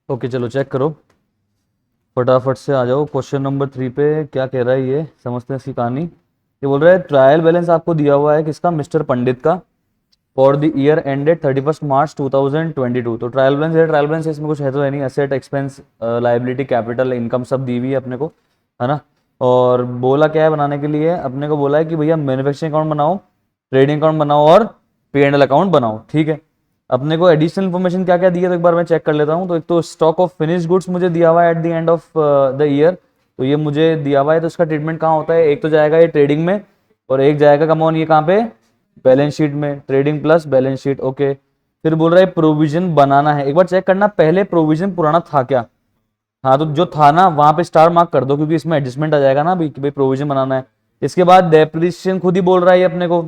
Okay चलो check करो, फटाफट से आ जाओ क्वेश्चन नंबर 3 पे। क्या कह रहा है ये, समझते हैं इसकी कहानी। ये बोल रहा है ट्रायल बैलेंस आपको दिया हुआ है किसका, मिस्टर पंडित का, फॉर द ईयर एंडेड 31 मार्च 2022। तो ट्रायल बैलेंस है, ट्रायल बैलेंस इसमें कुछ है तो है नहीं, asset expense liability capital income सब दी हुई है अपने को, है ना। और बोला क्या है बनाने के लिए, अपने को बोला है कि भैया मैन्युफैक्चरिंग अकाउंट बनाओ, ट्रेडिंग अकाउंट बनाओ और पी एंड एल अकाउंट बनाओ, ठीक है। अपने को एडिशनल इन्फॉर्मेशन क्या क्या दी है तो एक बार मैं चेक कर लेता हूँ। तो एक तो स्टॉक ऑफ फिनिश गुड्स मुझे दिया हुआ है at the end of the year, तो ये मुझे दिया हुआ है। तो इसका ट्रीटमेंट कहाँ होता है, एक तो जाएगा ये ट्रेडिंग में और एक जाएगा कमॉन ये कहाँ पे, बैलेंस शीट में, trading plus balance sheet, okay. फिर बोल रहा है प्रोविजन बनाना है, एक बार चेक करना पहले प्रोविजन पुराना था क्या। हाँ तो जो था ना वहां पे स्टार मार्क कर दो, क्योंकि इसमें एडजस्टमेंट आ जाएगा ना अभी कि भाई प्रोविजन बनाना है। इसके बाद डेप्रिसिएशन खुद ही बोल रहा है ये अपने को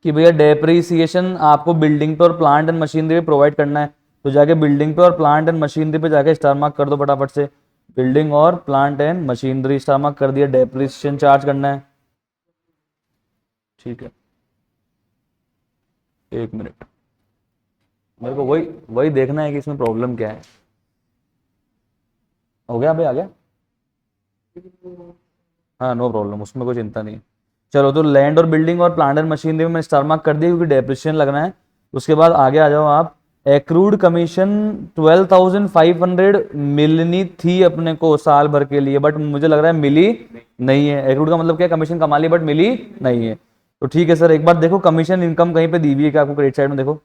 कि भैया डेप्रिसिएशन आपको बिल्डिंग पे और प्लांट एंड मशीनरी पे प्रोवाइड करना है। तो जाके बिल्डिंग पे और प्लांट एंड मशीनरी पे जाके स्टार मार्क कर दो फटाफट से, बिल्डिंग और plant and machinery star mark कर दिया, डेप्रिसिएशन चार्ज करना है, ठीक है। एक मिनट, मेरे को वही वही देखना है कि इसमें प्रॉब्लम क्या है। हो गया भाई, आ गया। हाँ नो प्रॉब्लम, उसमें कोई चिंता नहीं है। चलो तो लैंड और बिल्डिंग और प्लांट एंड मशीनरी में स्टार मार्क कर दिया क्योंकि डेप्रिसिएशन लगना है। उसके बाद आगे आ जाओ आप, एक्रूड कमीशन 12,500 मिलनी थी अपने को साल भर के लिए, बट मुझे लग रहा है मिली नहीं है। एक्रूड का मतलब क्या, कमीशन कमा ली बट मिली नहीं है। तो ठीक है सर, एक बार देखो कमीशन इनकम कहीं पे दी हुई है क्या आपको, क्रेडिट साइड में देखो,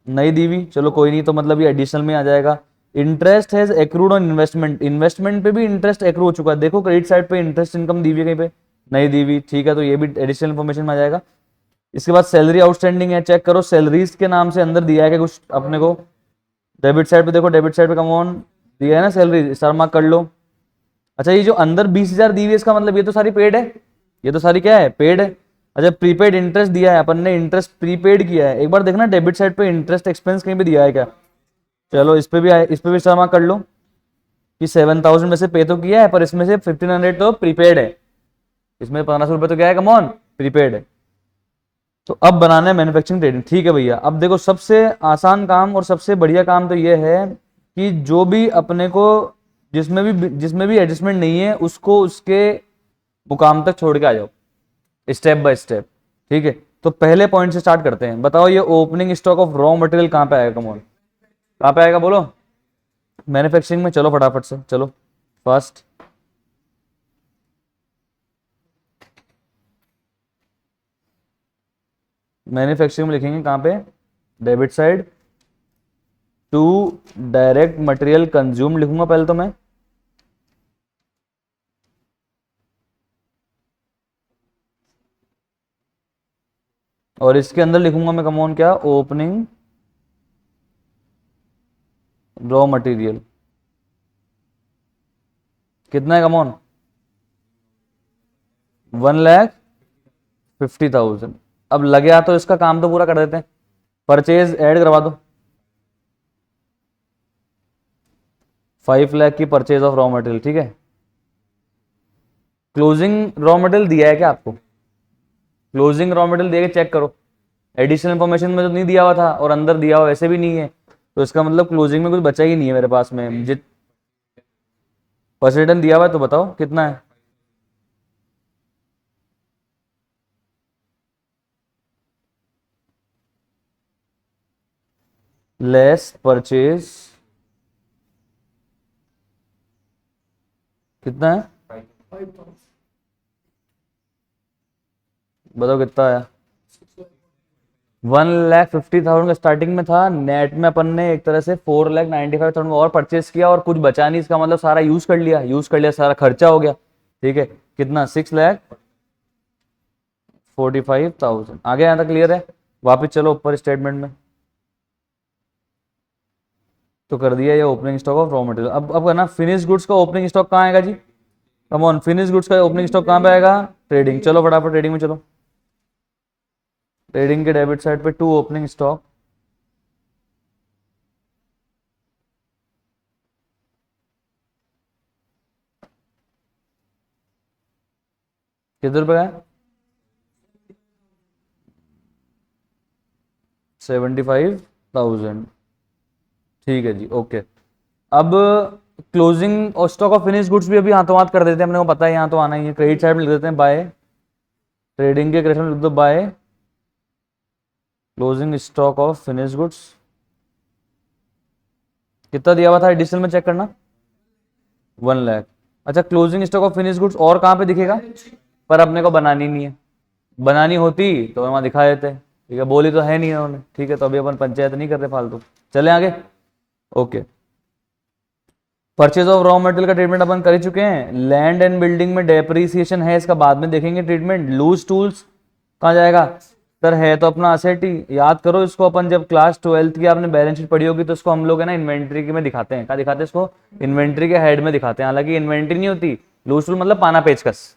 नहीं दी हुई, चलो कोई नहीं, तो मतलब ये एडिशनल में आ जाएगा। Interest has accrued on investment, investment पे भी इंटरेस्ट एक्रू हो चुका है, देखो क्रेडिट साइड पे इंटरेस्ट इनकम दी हुई है कहीं पे, नहीं दी हुई, ठीक है, तो ये भी एडिशनल इन्फॉर्मेशन में आ जाएगा। इसके बाद सैलरी आउटस्टैंडिंग है, चेक करो सैलरीज के नाम से अंदर दिया है क्या कुछ अपने को, डेबिट साइड पे देखो, डेबिट साइड पे कम ऑन दिया है ना सैलरी, स्टार मार्क कर लो। अच्छा ये जो अंदर 20,000 दी हुई है इसका मतलब ये तो सारी पेड है, ये तो सारी क्या है, पेड है। अच्छा प्रीपेड इंटरेस्ट दिया है अपन ने, इंटरेस्ट प्रीपेड किया है, एक बार देखना डेबिट साइड पे इंटरेस्ट एक्सपेंस कहीं पे दिया है क्या। चलो इस पे भी आए, इस पे भी जमा कर लो कि 7,000 में से पे तो किया है पर इसमें से 1,500 तो प्रीपेड है, इसमें 1,500 रुपये तो क्या है, कम ऑन प्रीपेड है। तो अब बनाना है मैन्युफैक्चरिंग ट्रेडिंग, ठीक है भैया। अब देखो सबसे आसान काम और सबसे बढ़िया काम तो ये है कि जो भी अपने को जिसमें भी एडजस्टमेंट नहीं है उसको उसके मुकाम तक छोड़ के आ जाओ, स्टेप बाय स्टेप, ठीक है। तो पहले पॉइंट से स्टार्ट करते हैं, बताओ ये opening stock of raw material कहाँ पे आएगा, कमॉन कहाँ पे आएगा बोलो, मैन्युफैक्चरिंग में, चलो फटाफट से चलो फर्स्ट। मैन्युफैक्चरिंग में लिखेंगे कहाँ पे, debit side to direct material consume लिखूंगा पहले तो मैं, और इसके अंदर लिखूंगा मैं कमॉन क्या, ओपनिंग रॉ मटेरियल कितना है कमॉन, 1,50,000। अब लगे आ तो इसका काम तो पूरा कर देते हैं, परचेज ऐड करवा दो, 5 लाख की परचेज ऑफ रॉ मटेरियल, ठीक है। क्लोजिंग रॉ मटेरियल दिया है क्या आपको, क्लोजिंग रॉ मटेरियल दिया, चेक करो, एडिशनल इन्फॉर्मेशन में तो नहीं दिया हुआ था और अंदर दिया हुआ वैसे भी नहीं है, तो इसका मतलब क्लोजिंग में कुछ बचा ही नहीं है मेरे पास में, जित फर्स्ट रिटर्न दिया हुआ है तो बताओ कितना है, लेस परचेज कितना है, बताओ कितना आया, 1,50,000 का स्टार्टिंग में था, नेट में अपन ने एक तरह से 4,95,000 और परचेस किया और कुछ बचा नहीं, इसका मतलब सारा यूज कर लिया, सारा खर्चा हो गया, ठीक है। कितना, 6,45,000, आगे यहाँ तक क्लियर है। वापिस चलो ऊपर स्टेटमेंट में, तो कर दिया ये opening stock of raw material. अब करना फिनिश गुड्स का ओपनिंग स्टॉक कहाँ आएगा जी, कम ऑन, फिनिश गुड्स का ओपनिंग स्टॉक कहाँ पे आएगा, ट्रेडिंग, चलो फटाफट ट्रेडिंग में चलो, ट्रेडिंग के डेबिट साइड पे टू ओपनिंग स्टॉक, कितने रुपए का है, 75,000, ठीक है जी, ओके। अब क्लोजिंग और स्टॉक ऑफ फिनिश गुड्स भी अभी हाथों हाथ कर देते हैं, अपने को पता है यहाँ तो आना ही है। क्रेडिट साइड में लिख देते हैं बाय, ट्रेडिंग के क्रेडिट में लिख दो by closing stock of finish goods. कितना दिया हुआ था एडिशनल में, चेक करना, 1 लाख। अच्छा, closing stock of finish goods और कहाँ पे दिखेगा, पर अपने को बनानी नहीं है, बनानी होती तो वहाँ दिखा देते। ठीक है, बोली तो है नहीं उन्होंने, ठीक है, तो अभी अपन पंचायत नहीं कर रहे फालतू, चले आगे। Okay, purchase of raw material का ट्रीटमेंट अपन कर ही चुके हैं। लैंड एंड बिल्डिंग में डेप्रीसिएशन है, इसका बाद में देखेंगे ट्रीटमेंट। लूज टूल्स कहाँ जाएगा सर, है तो अपना असेट ही, याद करो इसको। अपन जब क्लास 12th की आपने बैलेंस शीट पढ़ी होगी तो इसको हम लोग है ना इन्वेंट्री में दिखाते हैं। क्या दिखाते हैं इसको, इन्वेंट्री के हेड में दिखाते हैं। हालांकि इन्वेंट्री नहीं होती, लूज टूल मतलब पाना पेचकस।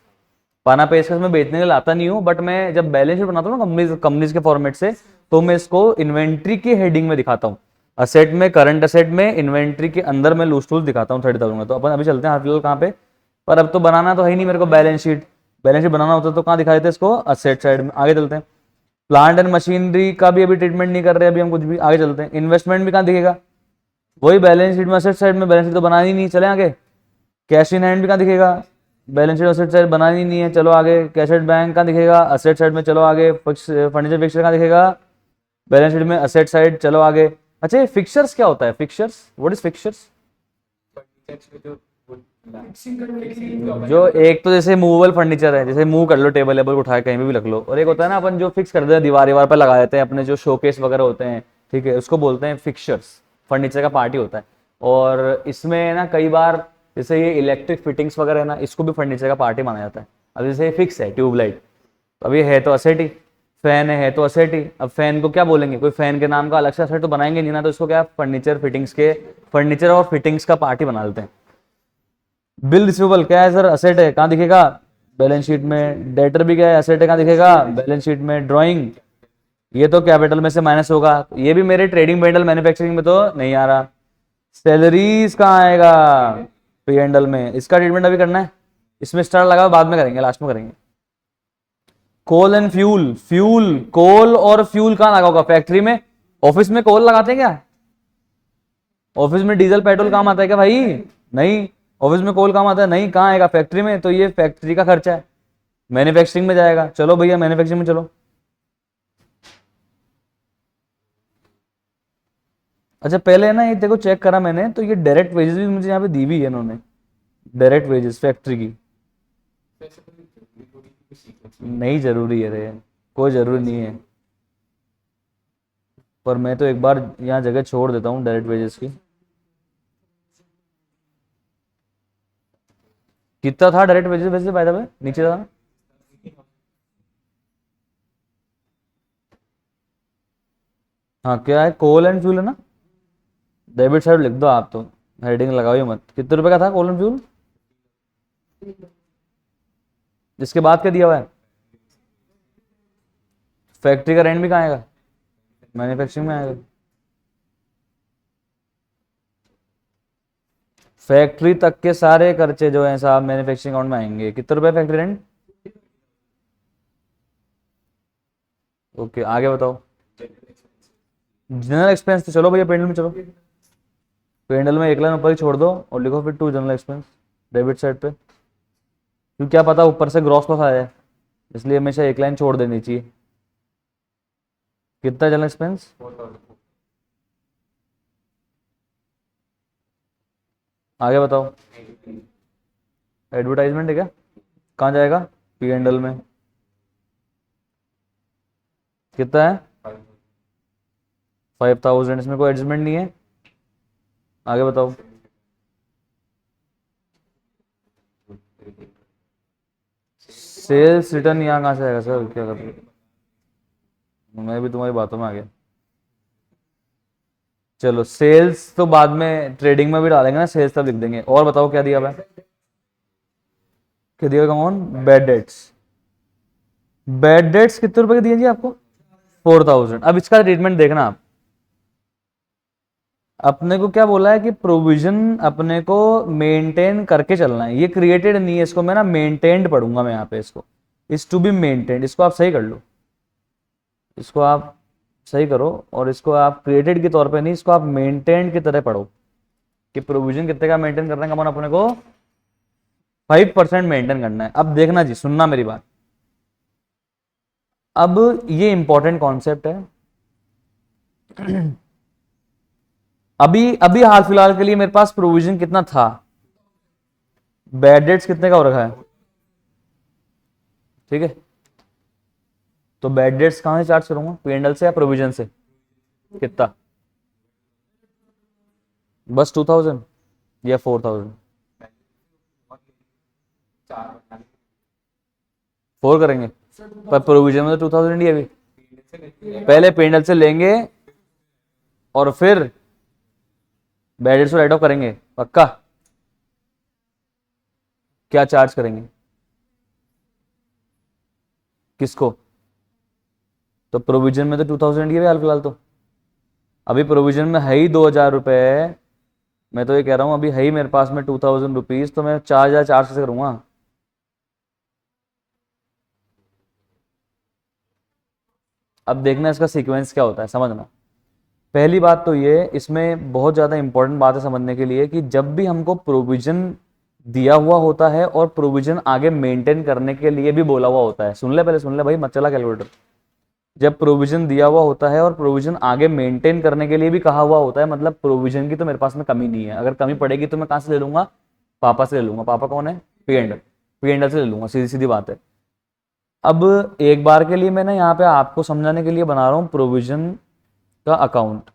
पाना पेचकस में बेचने के लिए लाता नहीं हूँ, बट मैं जब बैलेंस शीट बनाता हूँ ना कंपनीज के फॉर्मेट से, तो मैं इसको इन्वेंट्री की हेडिंग में दिखाता हूँ। असेट में, करंट असेट में, इन्वेंट्री के अंदर मैं लूज टूल्स दिखाता हूँ 30,000 में। तो अपन अभी चलते हैं फिलहाल कहाँ पे, पर अब तो बनाना तो है ही नहीं मेरे को बैलेंस शीट। बैलेंस शीट बनाना होता तो कहाँ दिखा देते इसको, असेट साइड में। आगे चलते हैं, प्लांट एंड मशीनरी का भी अभी ट्रीटमेंट नहीं कर रहे अभी हम कुछ भी, आगे चलते हैं। इन्वेस्टमेंट भी कहाँ दिखेगा, वही बैलेंस शीट में, असेट साइड में। बैलेंस शीट तो बनानी नहीं, चले आगे। कैश इन हैंड भी कहाँ दिखेगा, बैलेंस शीट असेट साइड बनानी नहीं है, चलो आगे। कैश एट बैंक कहाँ दिखेगा, असेट साइड में, चलो आगे। फर्नीचर फिक्सचर कहाँ दिखेगा, बैलेंस शीट में, असेट साइड, चलो आगे। अच्छा, ये फिक्सचर्स क्या होता है, फिक्सचर्स, व्हाट इज फिक्सचर्स? जो एक तो जैसे मूवेबल फर्नीचर है, जैसे मूव कर लो, टेबल लेबल उठाए कहीं भी रख लो। और एक होता है ना अपन जो फिक्स कर देते हैं, दीवार दीवार पर लगा देते हैं अपने जो शोकेस वगैरह होते हैं, ठीक है, उसको बोलते हैं फिक्सचर्स। फर्नीचर का पार्ट ही होता है। और इसमें ना कई बार जैसे ये इलेक्ट्रिक फिटिंग्स वगैरह है ना, इसको भी फर्नीचर का पार्ट ही माना जाता है। अब जैसे फिक्स है ट्यूबलाइट, अब ये है तो असेट ही। फैन है तो असेट ही। अब फैन को क्या बोलेंगे, कोई फैन के नाम का अलग से असेट तो बनाएंगे नहीं ना, तो इसको क्या फर्नीचर फिटिंग्स के, फर्नीचर और फिटिंग्स का पार्ट ही बना देते हैं। बिल रिसीवेबल क्या है सर, असेट है, कहाँ दिखेगा, बैलेंस शीट में। डेटर भी क्या है, असेट है, कहाँ दिखेगा, बैलेंस शीट में। ड्राइंग, ये तो कैपिटल में से माइनस होगा, ये भी मेरे ट्रेडिंग पेंडल मैन्युफैक्चरिंग में तो नहीं आ रहा। सैलरीज कहाँ आएगा, पी एंडल में। इसका ट्रीटमेंट अभी करना है, इसमें स्टार लगा बाद में करेंगे, लास्ट में करेंगे। कोल एंड फ्यूल, फ्यूल, कोल और फ्यूल कहाँ लगा होगा, फैक्ट्री में। ऑफिस में कोल लगाते हैं क्या, ऑफिस में डीजल पेट्रोल काम आता है क्या भाई, नहीं। ऑफिस में कोल काम आता है नहीं, कहाँ आएगा, फैक्ट्री में। तो ये फैक्ट्री का खर्चा है, मैन्युफैक्चरिंग में जाएगा। चलो भैया मैन्युफैक्चरिंग में चलो। अच्छा, पहले ना ये देखो चेक करा मैंने, तो ये डायरेक्ट वेजेस भी मुझे यहाँ पे दी हुई है इन्होंने, डायरेक्ट वेजेस फैक्ट्री की। नहीं जरूरी है रे, कोई जरूरी नहीं है, पर मैं तो एक बार यहाँ जगह छोड़ देता हूँ डायरेक्ट वेजेस की। कितना था डायरेक्ट वेजेस वैसे बाय द वे, नीचे था। हाँ, क्या है, कोल एंड फ्यूल है ना, डेबिट साइड लिख दो आप तो, हेडिंग लगाओ ही मत। कितने रुपए का था कोल एंड फ्यूल, इसके बाद क्या दिया हुआ है, फैक्ट्री का रेंट भी कहाँ आएगा, मैन्युफैक्चरिंग में आएगा। फैक्ट्री तक के सारे खर्चे जो हैं साहब मैन्युफैक्चरिंग अकाउंट में आएंगे। कितने रुपए फैक्ट्री रेंट, ओके आगे बताओ। जनरल एक्सपेंस तो चलो भैया पेंडल में चलो, पेंडल में एक लाइन ऊपर ही छोड़ दो और लिखो फिर to general expense debit side पे, क्योंकि क्या पता ऊपर से ग्रॉस लॉस आया है, इसलिए हमेशा एक लाइन छोड़ देनी चाहिए। कितना जनरल एक्सपेंस, आगे बताओ। एडवर्टाइजमेंट है क्या, कहाँ जाएगा, पी एंडल में। कितना है, 5,000, इसमें कोई एडजस्टमेंट नहीं है। आगे बताओ। सेल्स रिटर्न यहाँ कहाँ से आएगा सर, क्या कर रहे हो? मैं भी तुम्हारी बातों में आ गया। चलो सेल्स तो बाद में ट्रेडिंग में भी डालेंगे ना, सेल्स तब लिख देंगे। और बताओ क्या दिया हुआ है, क्या दिया हुआ, कौन, बैड डेट्स। बैड डेट्स कितने रुपए के दिए जी आपको, 4,000। अब इसका ट्रीटमेंट देखना आप, अपने को क्या बोला है कि प्रोविजन अपने को मेंटेन करके चलना है, ये क्रिएटेड नहीं है, इसको मैं ना मेंटेन्ड पढ़ूंगा मैं यहाँ पे, इसको इज टू बी मेंटेन्ड, इसको आप सही कर लो, इसको आप सही करो, और इसको आप क्रिएटेड के तौर पे नहीं, इसको आप मेंटेन की तरह पढ़ो कि प्रोविजन कितने का मेंटेन करना है, कमॉन अपने को 5% मेंटेन करना है। अब देखना जी, सुनना मेरी बात, अब ये इंपॉर्टेंट कॉन्सेप्ट है। अभी अभी हाल फिलहाल के लिए मेरे पास प्रोविजन कितना था, बैड डेट्स कितने का हो रखा है, ठीक है, तो बैड डेट्स कहां से चार्ज करूंगा, P&L से या प्रोविजन से, कितना, बस 2000 या 4000, 4 करेंगे, पर प्रोविजन में तो 2000 ही है अभी, पहले P&L से लेंगे और फिर बैड डेट्स को राइट ऑफ करेंगे, पक्का, क्या चार्ज करेंगे, किसको, तो प्रोविजन में तो 2000 ही है हाल फिलहाल, तो अभी प्रोविजन में है ही 2000 रुपए, मैं तो ये कह रहा हूं अभी है ही मेरे पास में 2000 रुपीज, तो मैं 4400 से करूंगा। अब देखना इसका सीक्वेंस क्या होता है, समझना। पहली बात तो ये, इसमें बहुत ज़्यादा इंपॉर्टेंट बात है समझने के लिए कि जब भी हमको प्रोविजन दिया हुआ होता है और प्रोविजन आगे मेंटेन करने के लिए भी बोला हुआ होता है, सुन ले, पहले सुन ले भाई, मत चला कैलकुलेटर। जब प्रोविजन दिया हुआ होता है और प्रोविजन आगे मेंटेन करने के लिए भी कहा हुआ होता है, मतलब प्रोविजन की तो मेरे पास में कमी नहीं है, अगर कमी पड़ेगी तो मैं कहाँ से ले लूंगा, पापा से ले लूंगा, पापा कौन है, P&L से ले लूंगा, सीधी सीधी बात है। अब एक बार के लिए मैं ना यहाँ पे आपको समझाने के लिए बना रहा हूँ प्रोविजन का account,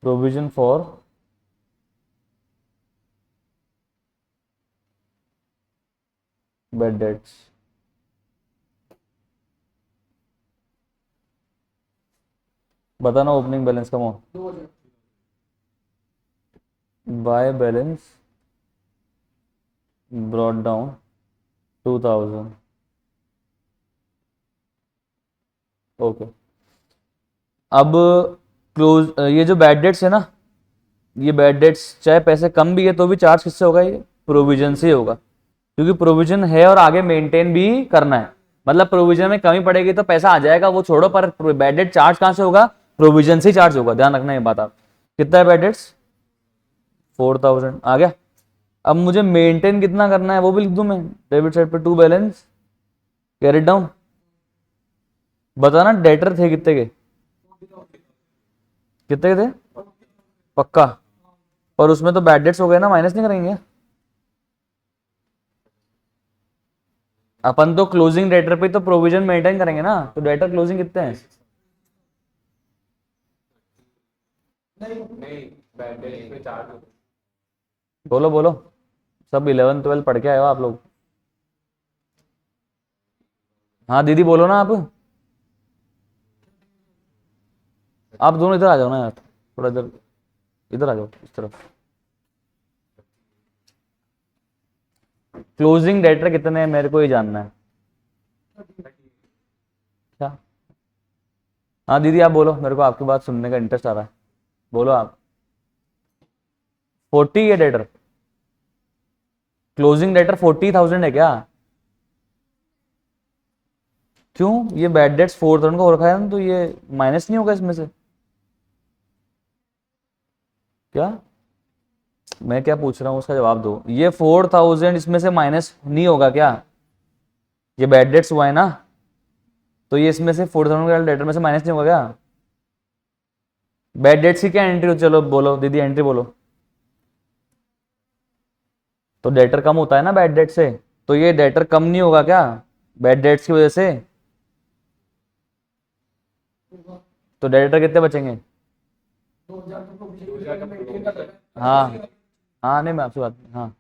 provision for bad dates, बताना ओपनिंग बैलेंस का amount, by balance brought down 2000, okay. अब क्लोज, ये जो बैड डेट्स है ना, ये बैड डेट्स चाहे पैसे कम भी है तो भी चार्ज किससे होगा, ये प्रोविजन से ही होगा, क्योंकि प्रोविजन है और आगे मेंटेन भी करना है, मतलब प्रोविजन में कमी पड़ेगी तो पैसा आ जाएगा वो छोड़ो, पर बैड डेट चार्ज कहां से होगा, प्रोविजन से ही चार्ज होगा, ध्यान रखना ये बात आप। कितना है बैड डेट्स, 4000 आ गया। अब मुझे मेंटेन कितना करना है वो भी लिख दूं मैं, डेबिट साइड पे टू बैलेंस कैरी डाउन, बताना डेटर थे कितने के, कितने के थे, पक्का, और उसमें तो बैड डेट्स हो गए ना, माइनस नहीं करेंगे, अपन तो क्लोजिंग डेटर पे तो प्रोविजन मेंटेन करेंगे ना, तो डेटर क्लोजिंग कितने हैं, बोलो बोलो, सब 11 12 पढ़ के आए हो आप लोग, हाँ दीदी बोलो ना आप दोनों इधर आ जाओ ना यार, थोड़ा इधर, इधर आ जाओ इस तरफ। क्लोजिंग डेटर कितने हैं मेरे को ही जानना है, क्या, हाँ दीदी आप बोलो, मेरे को आपकी बात सुनने का इंटरेस्ट आ रहा है, बोलो आप। 40 है डेटर, क्लोजिंग डेटर 40,000 है क्या, क्यों, ये बैड डेट्स 4000 का हो रखा है ना, तो ये माइनस नहीं होगा इसमें से, क्या, मैं क्या पूछ रहा हूँ उसका जवाब दो, ये 4000 इसमें से माइनस नहीं होगा क्या, ये बैड डेट्स हुआ है ना, तो ये इसमें से 4000 का डेटर में से माइनस नहीं होगा क्या, बैड डेट्स की क्या एंट्री हो, चलो बोलो दीदी एंट्री बोलो, तो डेटर कम होता है ना बैड डेट से, तो ये डेटर कम नहीं होगा क्या बैड डेट्स की वजह से, तो डेटर कितने बचेंगे, हाँ हाँ, नहीं मैं आपसे बात, हाँ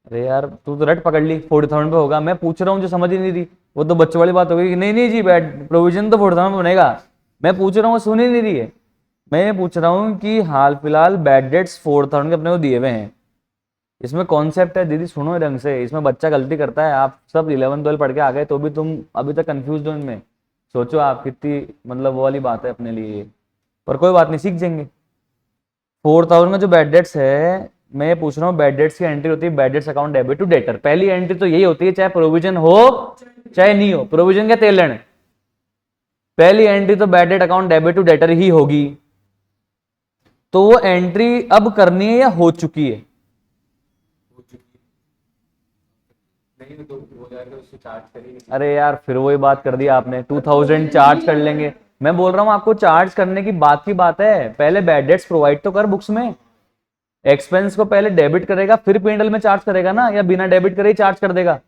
अरे यार तू तो रट पकड़ ली, 40,000 पे होगा, मैं पूछ रहा हूँ जो समझ ही नहीं रही, वो तो बच्चों वाली बात हो गई कि नहीं नहीं जी बैड प्रोविजन तो 40,000 बनेगा, मैं पूछ रहा हूँ सुन ही नहीं रही है, मैं ये पूछ रहा हूँ कि हाल फिलहाल बैड डेट्स 4000 के अपने को दिए हुए हैं, इसमें कॉन्सेप्ट है दीदी सुनो ढंग से, इसमें बच्चा गलती करता है, आप सब 11 12 पढ़ के आ गए तो भी तुम अभी तक कंफ्यूज हो इनमें, सोचो आप कितनी मतलब वो वाली बात है अपने लिए, पर कोई बात नहीं सीख जाएंगे। 4000 का जो बैड डेट्स है मैं ये पूछ रहा हूँ बैड डेट्स की एंट्री होती है bad debts account debit to debtor. पहली एंट्री तो यही होती है चाहे प्रोविजन हो चाहे नहीं हो। प्रोविजन क्या तेल लेने, पहली एंट्री तो bad debt account debit to debtor ही होगी। तो वो एंट्री अब करनी है या हो चुकी है? अरे यार फिर वही बात कर दी आपने, 2000 चार्ज कर लेंगे। मैं बोल रहा हूं आपको चार्ज करने की बात है, पहले बैड डेट्स प्रोवाइड तो कर बुक्स में। एक्सपेंस को पहले डेबिट करेगा फिर P&L में चार्ज करेगा ना, या बिना डेबिट करे ही चार्ज कर देगा?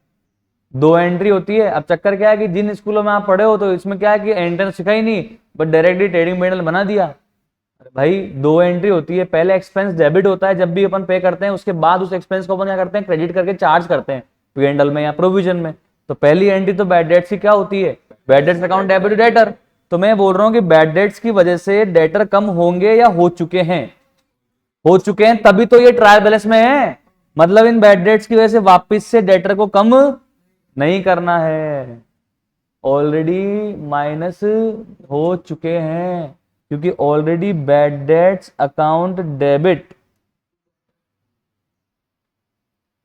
दो एंट्री होती है। अब चक्कर क्या है कि जिन स्कूलों में आप पढ़े हो तो इसमें क्या है कि एंट्री सिखा ही नहीं, बट डायरेक्टली ट्रेडिंग P&L बना दिया। अरे भाई दो एंट्री होती है, पहले एक्सपेंस डेबिट होता है जब भी अपन पे करते हैं, उसके बाद उस एक्सपेंस को अपन क्या करते हैं, क्रेडिट करके चार्ज करते हैं P&L में या प्रोविजन में। तो पहली एंट्री तो बैड डेट्स की क्या होती है, bad debts account debit to debtor. तो मैं बोल रहा हूं कि बैड डेट्स की वजह से डेटर कम होंगे या हो चुके हैं? हो चुके हैं, तभी तो ये ट्रायल बैलेंस में है। मतलब इन बैड डेट्स की वजह से वापस से डेटर को कम नहीं करना है, ऑलरेडी माइनस हो चुके हैं, क्योंकि already bad debts account debit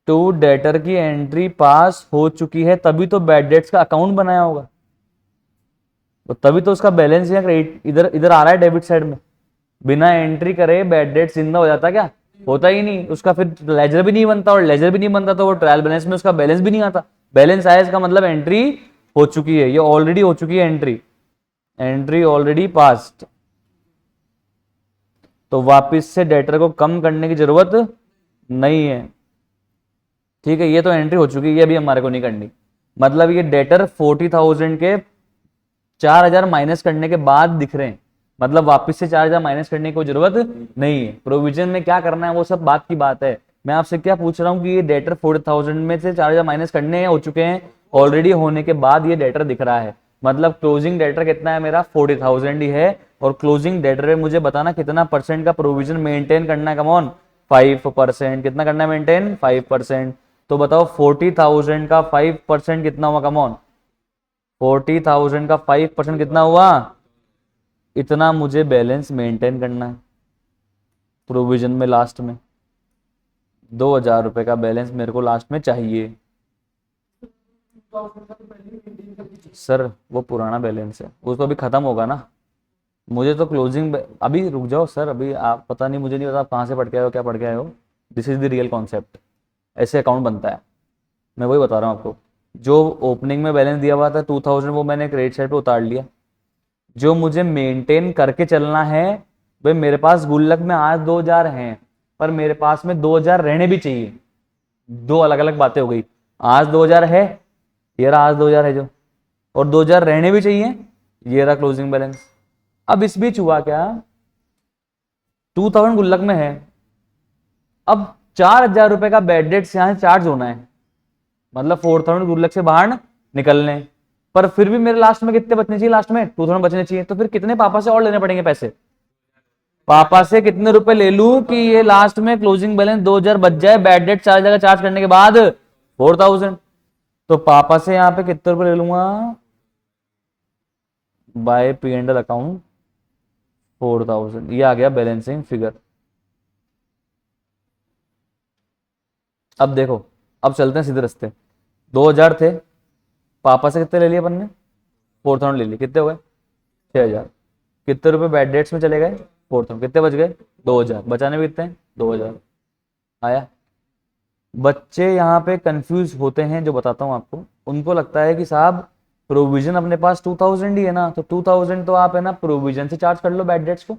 to debtor की एंट्री पास हो चुकी है, तभी तो बैड डेट्स का अकाउंट बनाया होगा। तो तभी तो उसका बैलेंस या क्रेडिट इधर इधर आ रहा है डेबिट साइड में। बिना एंट्री करे बैड डेट जिंदा हो जाता क्या? होता ही नहीं। उसका फिर लेजर भी नहीं बनता, और लेजर भी नहीं बनता तो वो ट्रायल बैलेंस में उसका बैलेंस भी नहीं आता। बैलेंस आया इसका मतलब एंट्री हो चुकी है, ये ऑलरेडी हो चुकी है एंट्री, एंट्री ऑलरेडी पास्ट। तो वापिस से डेटर को कम करने की जरूरत नहीं है। ठीक है, ये तो एंट्री हो चुकी है, ये भी हमारे को नहीं करनी। मतलब ये डेटर 40,000 के 4,000 माइनस करने के बाद दिख रहे हैं, मतलब वापस से 4,000 माइनस करने की कोई जरूरत नहीं है। प्रोविजन में क्या करना है वो सब बात की बात है। मैं आपसे क्या पूछ रहा हूँ कि ये डेटर 40,000 में से 4,000 माइनस करने हो चुके हैं, ऑलरेडी होने के बाद ये डेटर दिख रहा है। मतलब क्लोजिंग डेटर कितना है मेरा, 40,000 ही है। और क्लोजिंग डेटर में मुझे बताना कितना परसेंट का प्रोविजन मेंटेन करना है। कमॉन, 5%। कितना करना है मेंटेन? 5%। तो बताओ 40,000 का 5% कितना हुआ? कमॉन, 40,000 का 5% कितना हुआ? इतना मुझे बैलेंस मेंटेन करना है प्रोविजन में। लास्ट में 2,000 रुपए का बैलेंस मेरे को लास्ट में चाहिए। सर वो पुराना बैलेंस है, वो तो अभी खत्म होगा ना। मुझे तो क्लोजिंग अभी रुक जाओ सर, अभी आप पता नहीं, मुझे नहीं पता आप कहाँ से पढ़ के आए हो, क्या पढ़ के आए हो। This is the real concept, ऐसे अकाउंट बनता है। मैं वही बता रहा हूँ आपको। जो ओपनिंग में बैलेंस दिया हुआ था 2,000, वो मैंने क्रेडिट साइड पे उतार लिया। जो मुझे मेंटेन करके चलना है, भाई मेरे पास गुल्लक में आज 2,000 हैं, पर मेरे पास में 2,000 रहने भी चाहिए। दो अलग अलग बातें हो गई। आज 2,000 है, ये रहा आज 2,000 है जो, और 2,000 रहने भी चाहिए, ये रहा क्लोजिंग बैलेंस। अब इस बीच हुआ क्या, 2,000 गुल्लक में है, अब 4,000 रुपए का बैड डेट से यहां चार्ज होना है, मतलब 4,000 गुल्लक से बाहर निकलने। पर फिर भी मेरे लास्ट में कितने बचने चाहिए? लास्ट में 2,000 बचने चाहिए। तो फिर कितने पापा से और लेने पड़ेंगे पैसे? पापा से कितने रुपए ले लूं कि ये लास्ट में क्लोजिंग बैलेंस 2,000 बच जाए, बैड डेट 4,000 का चार्ज करने के बाद 4,000। तो पापा से यहां पे कितने रुपए ले लूंगा बाय P&L अकाउंट? 4,000। ये आ गया बैलेंसिंग फिगर। अब देखो, अब चलते हैं सीधे रास्ते। 2,000 थे, पापा से कितने ले लिए अपन ने? 4,000 ले लिए, कितने हो गए? 6,000। कितने रुपए बैड डेट्स में चले गए? 4,000। कितने बच गए? 2,000। बचाने भी कितने? 2,000 आया। बच्चे यहाँ पे कंफ्यूज होते हैं, जो बताता हूँ आपको। उनको लगता है कि साहब प्रोविजन अपने पास 2,000 ही है ना, तो 2,000 तो आप है ना प्रोविजन से चार्ज कर लो बैड डेट्स को,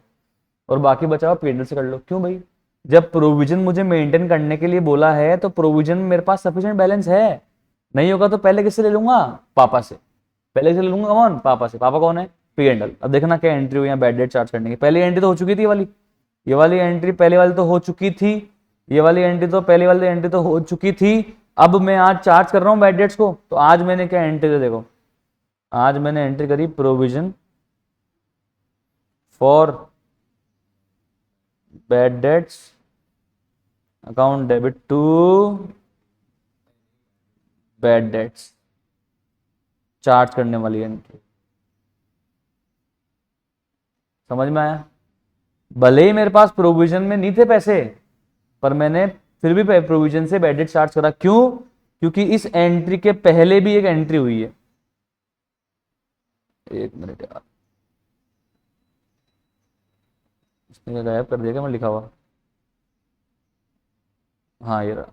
और बाकी बचा हुआ P&L से कर लो। क्यों भाई? जब प्रोविजन मुझे मेंटेन करने के लिए बोला है, तो प्रोविजन में मेरे पास सफिशिएंट बैलेंस है। नहीं होगा तो पहले किससे ले लूंगा? पापा से। पहले किससे ले लूंगा? कौन? पापा से। पापा कौन है? P&L। अब देखना क्या एंट्री हुई यहाँ बैड डेट चार्ज करने की। पहली एंट्री तो हो चुकी थी, ये वाली एंट्री पहले वाली तो हो चुकी थी, ये वाली एंट्री तो पहली वाली एंट्री तो हो चुकी थी। अब मैं आज चार्ज कर रहा हूँ बैड डेट्स को, तो आज मैंने क्या एंट्री दी? देखो, आज मैंने एंट्री करी provision for bad debts account debit to bad debts, charge करने वाली एंट्री। समझ में आया? भले ही मेरे पास प्रोविजन में नहीं थे पैसे, पर मैंने फिर भी प्रोविजन से बैड डेट चार्ज करा। क्यों? क्योंकि इस एंट्री के पहले भी एक एंट्री हुई है। एक मिनट यार, इसने क्या गायब कर दिया क्या मैं लिखा हुआ? हाँ ये रहा।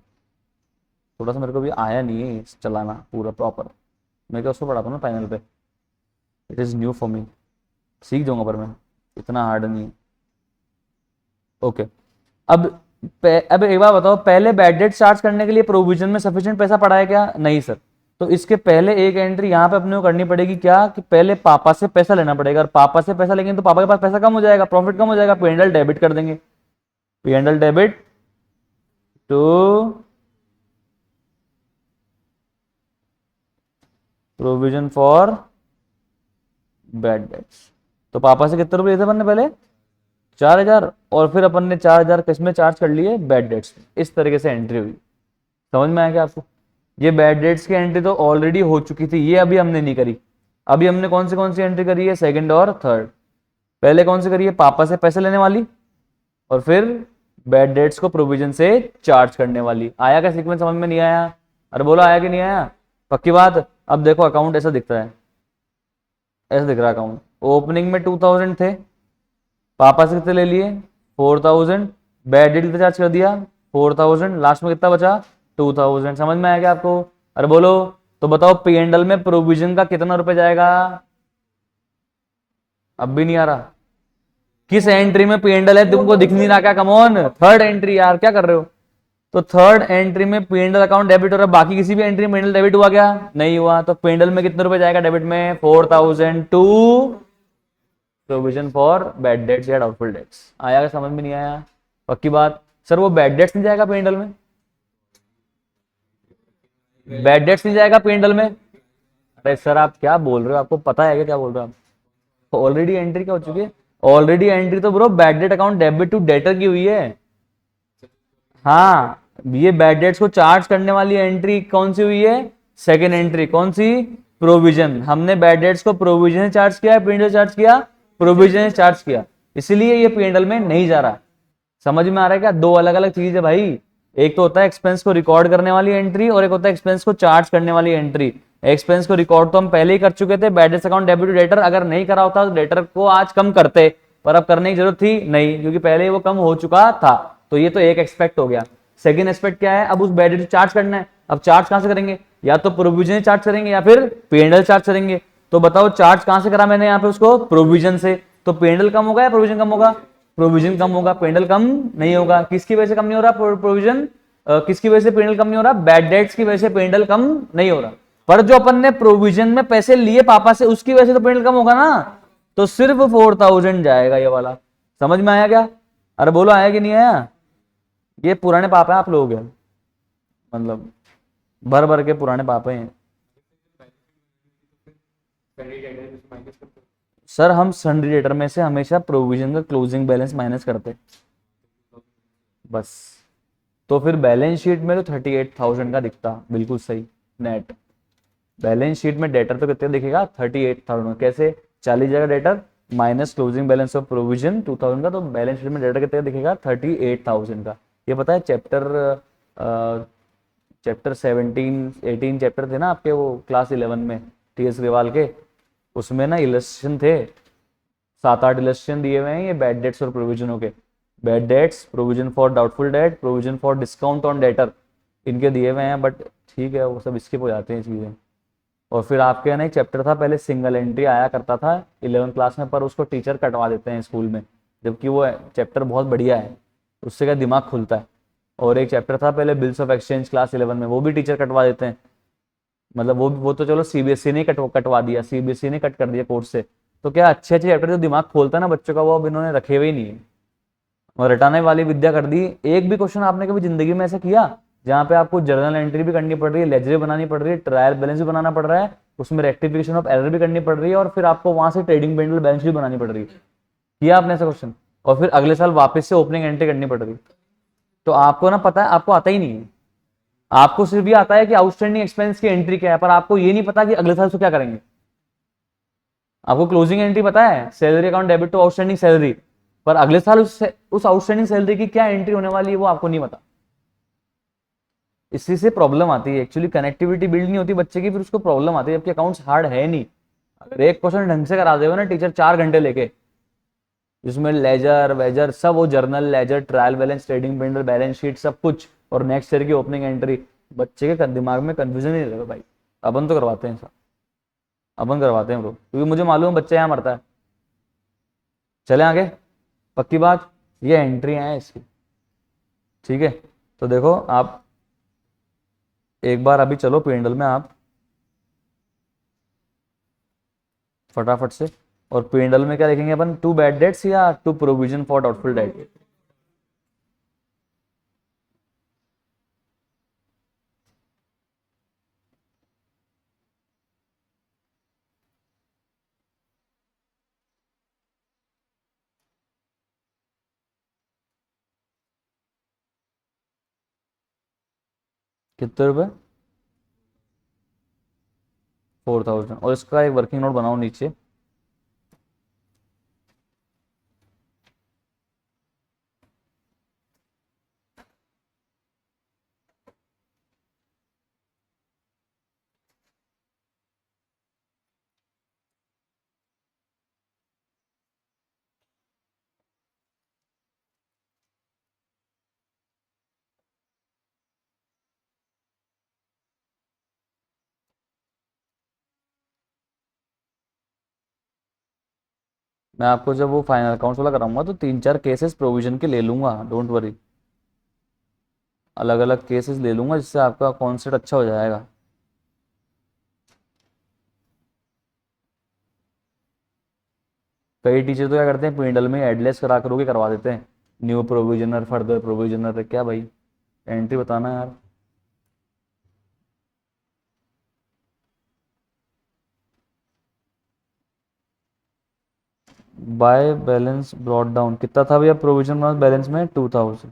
थोड़ा सा मेरे को भी आया नहीं है चलाना पूरा प्रॉपर। मैं क्या उसको पढ़ाता हूँ ना फाइनल पे। It is new for me, सीख जाऊंगा पर मैं, इतना हार्ड नहीं है। ओके। अब अब एक बार बताओ, पहले बैड डेट चार्ज करने के लिए प्रोविजन में सफिशिएंट पैसा पड़ा है क्या? नहीं सर। तो इसके पहले एक एंट्री यहाँ पे अपने को करनी पड़ेगी क्या, कि पहले पापा से पैसा लेना पड़ेगा। और पापा से पैसा लेंगे तो पापा के पास पैसा कम हो जाएगा, प्रॉफिट कम हो जाएगा, P&L डेबिट कर देंगे। P&L debit to provision for bad debts. तो पापा से कितने रुपए लिए थे अपन ने पहले? 4,000। और फिर अपन ने 4,000 किस में चार्ज कर लिए? बैड डेट्स में। इस तरीके से एंट्री हुई। समझ में आया क्या आपको? ये बैड डेट्स की एंट्री तो ऑलरेडी हो चुकी थी, ये अभी हमने नहीं करी। अभी हमने कौन सी एंट्री करी है? सेकंड और थर्ड। पहले कौन सी करी है? पापा से पैसे लेने वाली, और फिर बैड डेट्स को प्रोविजन से चार्ज करने वाली। आया क्या सीक्वेंस? समझ में नहीं आया? अरे बोलो आया कि नहीं आया? पक्की बात। अब देखो अकाउंट ऐसा दिखता है, ऐसा दिख रहा है अकाउंट। ओपनिंग में 2,000 थे, पापा से कितने ले लिए? 4,000। बैड डेट कितना चार्ज कर दिया? 4,000। लास्ट में कितना बचा? 2,000। समझ में आया क्या आपको? अरे बोलो। तो बताओ P&L में प्रोविजन का कितना रुपए जाएगा? अब भी नहीं आ रहा। किस एंट्री में P&L है तुमको दिख नहीं रहा क्या? कम ऑन, थर्ड एंट्री यार, क्या कर रहे हो? तो थर्ड एंट्री में P&L अकाउंट डेबिट हो रहा है। बाकी किसी भी एंट्री में P&L डेबिट हुआ क्या? नहीं हुआ। तो P&L में कितने रुपए जाएगा डेबिट में? 4,000 to provision for bad debts या डाउटफुल डेट्स। आया क्या? समझ में नहीं आया? पक्की बात। सर वो बैड डेट्स नहीं जाएगा P&L में? बैड डेट्स नहीं जाएगा P&L में? अरे सर आप क्या बोल रहे हो? आपको पता है क्या बोल रहे हो आप? ऑलरेडी एंट्री क्या हो चुकी है? ऑलरेडी एंट्री तो bro bad debt account debit to debtor की हुई है। हाँ, ये बैड डेट्स को चार्ज करने वाली एंट्री कौन सी हुई है? Second entry. कौन सी? प्रोविजन। हमने बैड डेट्स को प्रोविजन चार्ज किया, P&L चार्ज किया, प्रोविजन चार्ज किया, इसलिए ये P&L में नहीं जा रहा। समझ में आ रहा है क्या? दो अलग अलग चीज है भाई। एक तो होता है एक्सपेंस को रिकॉर्ड करने वाली एंट्री, और एक होता है एक्सपेंस को चार्ज करने वाली एंट्री। एक्सपेंस को रिकॉर्ड तो हम पहले ही कर चुके थे, bad debts account debit to debtor. अगर नहीं करा होता तो डेटर को आज कम करते, पर अब करने की जरूरत थी नहीं, क्योंकि पहले ही वो कम हो चुका था। तो ये तो एक एक्सपेक्ट हो गया। सेकंड एस्पेक्ट क्या है? अब उस बैड डेट को चार्ज करना है। अब चार्ज कहां से करेंगे? या तो प्रोविजन चार्ज करेंगे या फिर P&L चार्ज करेंगे। तो बताओ चार्ज कहां से करा मैंने यहाँ पे? उसको प्रोविजन से। तो P&L कम होगा या प्रोविजन कम होगा? प्रोविजन कम होगा, P&L कम नहीं होगा। किसकी वजह से कम नहीं हो रहा प्रोविजन? किसकी वजह से P&L कम नहीं हो रहा? बैड डेट्स की वजह से P&L कम नहीं हो रहा। पर जो अपन ने प्रोविजन में पैसे लिए पापा से, उसकी वजह से तो P&L कम होगा ना। तो सिर्फ 4,000 जाएगा ये वाला। समझ में आया क्या? अरे बोलो आया कि नहीं आया? ये पुराने पापा है आप लोग हैं, मतलब भर भर के पुराने पापे हैं। सर हम सन्ड्री डेटर में से हमेशा प्रोविजन का क्लोजिंग बैलेंस माइनस करते बस। तो फिर बैलेंस शीट में तो 38,000 का दिखता, बिल्कुल सही नेट। बैलेंस शीट में डेटर तो कितने दिखेगा? 38,000। कैसे? 40 जगह debtor minus closing balance of provision 2,000 का, तो बैलेंस शीट में डेटर कितने दिखेगा? 38,000 का। ये पता है चैप्टर 17-18 चैप्टर थे ना आपके, वो क्लास 11 में TS ग्रेवाल के, उसमें ना इलस्ट्रेशन थे, 7-8 इलस्ट्रेशन दिए हुए हैं ये बैड डेट्स और प्रोविजनों के। Bad debts, provision for doubtful debt, provision for discount on debtor, इनके दिए हुए हैं। बट ठीक है, वो सब स्किप हो जाते हैं चीज़ें। और फिर आपके यहाँ एक चैप्टर था पहले, सिंगल एंट्री आया करता था 11 क्लास में, पर उसको टीचर कटवा देते हैं स्कूल में, जबकि वो चैप्टर बहुत बढ़िया है, उससे क्या दिमाग खुलता है। और एक चैप्टर था पहले बिल्स ऑफ एक्सचेंज क्लास 11 में, वो भी टीचर कटवा देते हैं। मतलब वो तो चलो CBSE ने कटवा दिया, CBSE ने कट कर दिया कोर्स से। तो क्या अच्छे अच्छे चैप्टर जो दिमाग खोलता है ना बच्चों का, वो अब इन्होंने रखे हुए ही नहीं है और रटाने वाली विद्या कर दी। एक भी क्वेश्चन आपने कभी जिंदगी में ऐसा किया जहाँ पे आपको जर्नल एंट्री भी करनी पड़ रही है, लेजर बनानी पड़ रही है, ट्रायल बैलेंस भी बनाना पड़ रहा है, उसमें रेक्टिफिकेशन ऑफ एरर भी करनी पड़ रही है, और फिर आपको वहां से ट्रेडिंग पेंडल बैलेंस भी बनानी पड़ रही है? किया आपने ऐसा क्वेश्चन? और फिर अगले साल वापस से ओपनिंग एंट्री करनी पड़ रही है। तो आपको ना पता है, आपको आता ही नहीं है। आपको सिर्फ ये आता है कि आउटस्टैंडिंग एक्सपेंस की एंट्री क्या है, पर आपको ये नहीं पता कि अगले साल से क्या करेंगे। आपको क्लोजिंग एंट्री पता है? Salary account debit to outstanding salary, पर अगले साल उस आउटस्टैंडिंग सैलरी की क्या एंट्री होने वाली है वो आपको नहीं पता। इसी से प्रॉब्लम आती है एक्चुअली, कनेक्टिविटी बिल्ड नहीं होती बच्चे की, फिर उसको प्रॉब्लम आती है, जबकि अकाउंट्स हार्ड है नहीं। अगर एक क्वेश्चन ढंग से करा देगा ना टीचर 4 घंटे लेके, जिसमें लेजर वेजर सब, वो journal ledger trial balance trading P and L balance sheet सब कुछ, और नेक्स्ट ईयर की ओपनिंग एंट्री, बच्चे के दिमाग में कंफ्यूजन नहीं रहेगा भाई। अपन तो करवाते हैं सर, अपन करवाते हैं ब्रो, क्योंकि मुझे मालूम है बच्चा यहाँ मरता है। चले आगे, पक्की बात, ये एंट्री है इसकी, ठीक है। तो देखो आप एक बार अभी चलो पेंडल में आप फटाफट से, और पेंडल में क्या देखेंगे अपन, 2 बैड डेट्स या 2 प्रोविजन फॉर डाउटफुल डेट। कितने रुपए, 4000, और इसका एक वर्किंग नोट बनाओ नीचे। मैं आपको जब वो फाइनल अकाउंट्स वाला कराऊंगा तो 3-4 केसेस प्रोविजन के ले लूंगा, डोंट वरी, अलग अलग केसेस ले लूंगा, जिससे आपका कॉन्सेप्ट अच्छा हो जाएगा। कई टीचर तो क्या करते हैं, पिंडल में एडलेस करा करोगे करवा देते हैं, न्यू प्रोविजनर फर्दर प्रोविजनर, क्या भाई एंट्री बताना यार। बाय बैलेंस ब्रॉड डाउन कितना था भैया प्रोविजन बैलेंस में, 2000।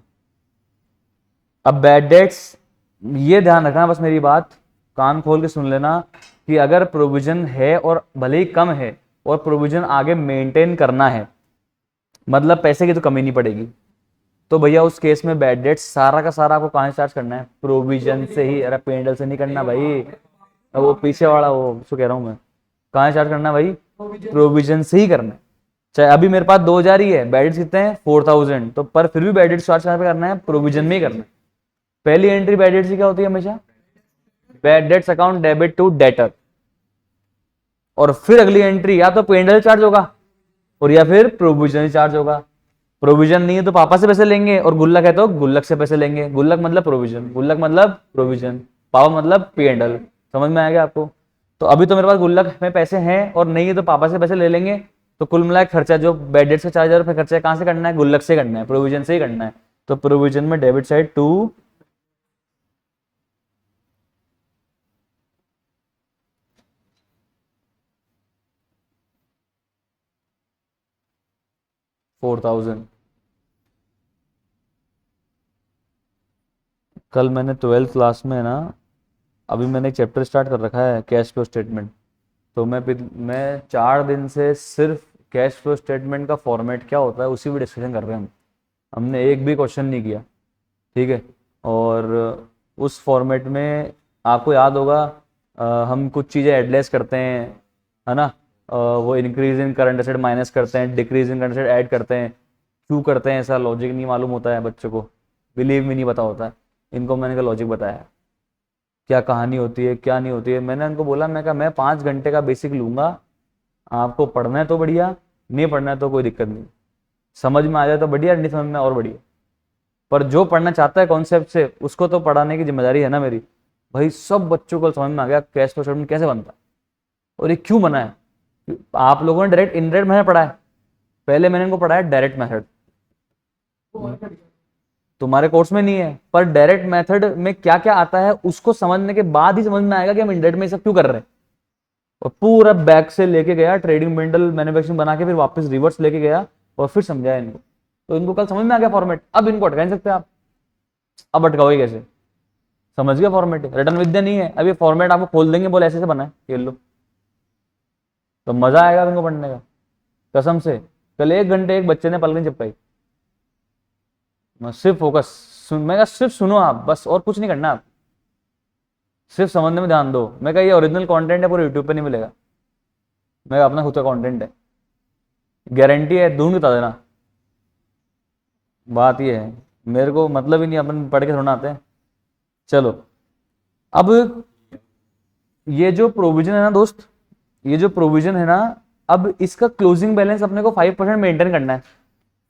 अब बैड डेट्स, ये ध्यान रखना बस मेरी बात, कान खोल के सुन लेना, कि अगर प्रोविजन है और भले ही कम है और प्रोविजन आगे मेंटेन करना है, मतलब पैसे की तो कमी नहीं पड़ेगी, तो भैया उस केस में बैड डेट्स सारा का सारा आपको कहाँ से चार्ज करना है, प्रोविजन से ही। अरे पेंडल से नहीं करना भाई, वो पीछे वाला वो उसको कह रहा हूँ मैं, कहाँ से चार्ज करना है भाई, प्रोविजन से ही करना है। चाहे अभी मेरे पास 2000 ही है, बैड डेट्स कितने हैं 4000, तो पर फिर भी बैड डेट्स चार्ज कहाँ पे करना है, प्रोविजन में ही करना है। पहली एंट्री बैड डेट्स की क्या होती है हमेशा, bad debts account debit to debtor, और फिर अगली एंट्री या तो पेंडल चार्ज होगा और या फिर प्रोविजन चार्ज होगा। प्रोविजन नहीं है तो पापा से पैसे लेंगे, और गुल्लक है तो गुल्लक से पैसे लेंगे, गुल्लक मतलब प्रोविजन, गुल्लक मतलब प्रोविजन, पापा मतलब पेंडल। समझ में आ गया आपको। तो अभी तो मेरे पास गुल्लक में पैसे हैं और नहीं है तो पापा से पैसे ले लेंगे, तो कुल मिला खर्चा जो बैड डेट से 4000 रुपये खर्चा है कहाँ से करना है, गुल्लक से करना है, प्रोविजन से ही करना है। तो प्रोविजन में डेबिट साइड 2 4000। कल मैंने 12th क्लास में ना, अभी मैंने एक चैप्टर स्टार्ट कर रखा है कैश फ्लो स्टेटमेंट, तो मैं 4 दिन से सिर्फ कैश फ्लो स्टेटमेंट का फॉर्मेट क्या होता है उसी भी डिस्कशन कर रहे हैं हम। हमने एक भी क्वेश्चन नहीं किया, ठीक है। और उस फॉर्मेट में आपको याद होगा, हम कुछ चीज़ें एडलेस करते हैं, है ना, वो increase in current asset minus करते हैं, decrease in current asset add करते हैं, क्यों करते हैं ऐसा लॉजिक नहीं मालूम होता है बच्चों को, बिलीव में नहीं पता होता है। इनको मैंने का लॉजिक बताया, क्या कहानी होती है क्या नहीं होती है। मैंने उनको बोला, मैं कहा मैं 5 घंटे का बेसिक लूंगा, आपको पढ़ना है तो बढ़िया, नहीं पढ़ना है तो कोई दिक्कत नहीं, समझ में आ जाए तो बढ़िया, नहीं समझ में और बढ़िया, पर जो पढ़ना चाहता है कॉन्सेप्ट से उसको तो पढ़ाने की जिम्मेदारी है ना मेरी। भाई सब बच्चों को समझ में आ गया कैश फ्लो स्टेटमेंट कैसे बनता है और ये क्यों बना है। आप लोगों ने डायरेक्ट इनडायरेक्ट मेथड पढ़ा है, पहले मैंने इनको पढ़ाया डायरेक्ट मेथड, तुम्हारे कोर्स में नहीं है, पर डायरेक्ट मेथड में क्या क्या आता है उसको समझने के बाद ही समझ में आएगा कि हम इनडायरेक्ट में सब क्यों कर रहे हैं। और पूरा बैक से लेके गया ट्रेडिंग बंडल मैन्युफैक्चरिंग बना के फिर वापस रिवर्स लेके गया और फिर समझाया इनको, तो इनको कल समझ में आ गया फॉर्मेट। अब इनको अटका नहीं सकते आप, अब अटकाओगे कैसे, समझ गया फॉर्मेट, रिटर्न विद्या नहीं है। अब ये फॉर्मेट आपको खोल देंगे, बोले ऐसे से बना है, खेल लो, तो मजा आएगा इनको पढ़ने का कसम से। कल 1 घंटे एक बच्चे ने पलक नहीं चिपकाई। मैं सिर्फ फोकस मैं कहा सिर्फ सुनो आप बस, और कुछ नहीं करना आप, सिर्फ समझने में ध्यान दो। मैं कहा ये ओरिजिनल कंटेंट है, पूरे यूट्यूब पे नहीं मिलेगा। मैं कहा अपना खुद का कंटेंट है, गारंटी है, ढूंढ के बता देना। बात ये है, मेरे को मतलब ही नहीं, अपन पढ़ के थोड़ा आते हैं। चलो अब ये जो प्रोविजन है ना दोस्त, ये जो प्रोविजन है ना, अब इसका क्लोजिंग बैलेंस अपने को 5% मेंटेन करना है।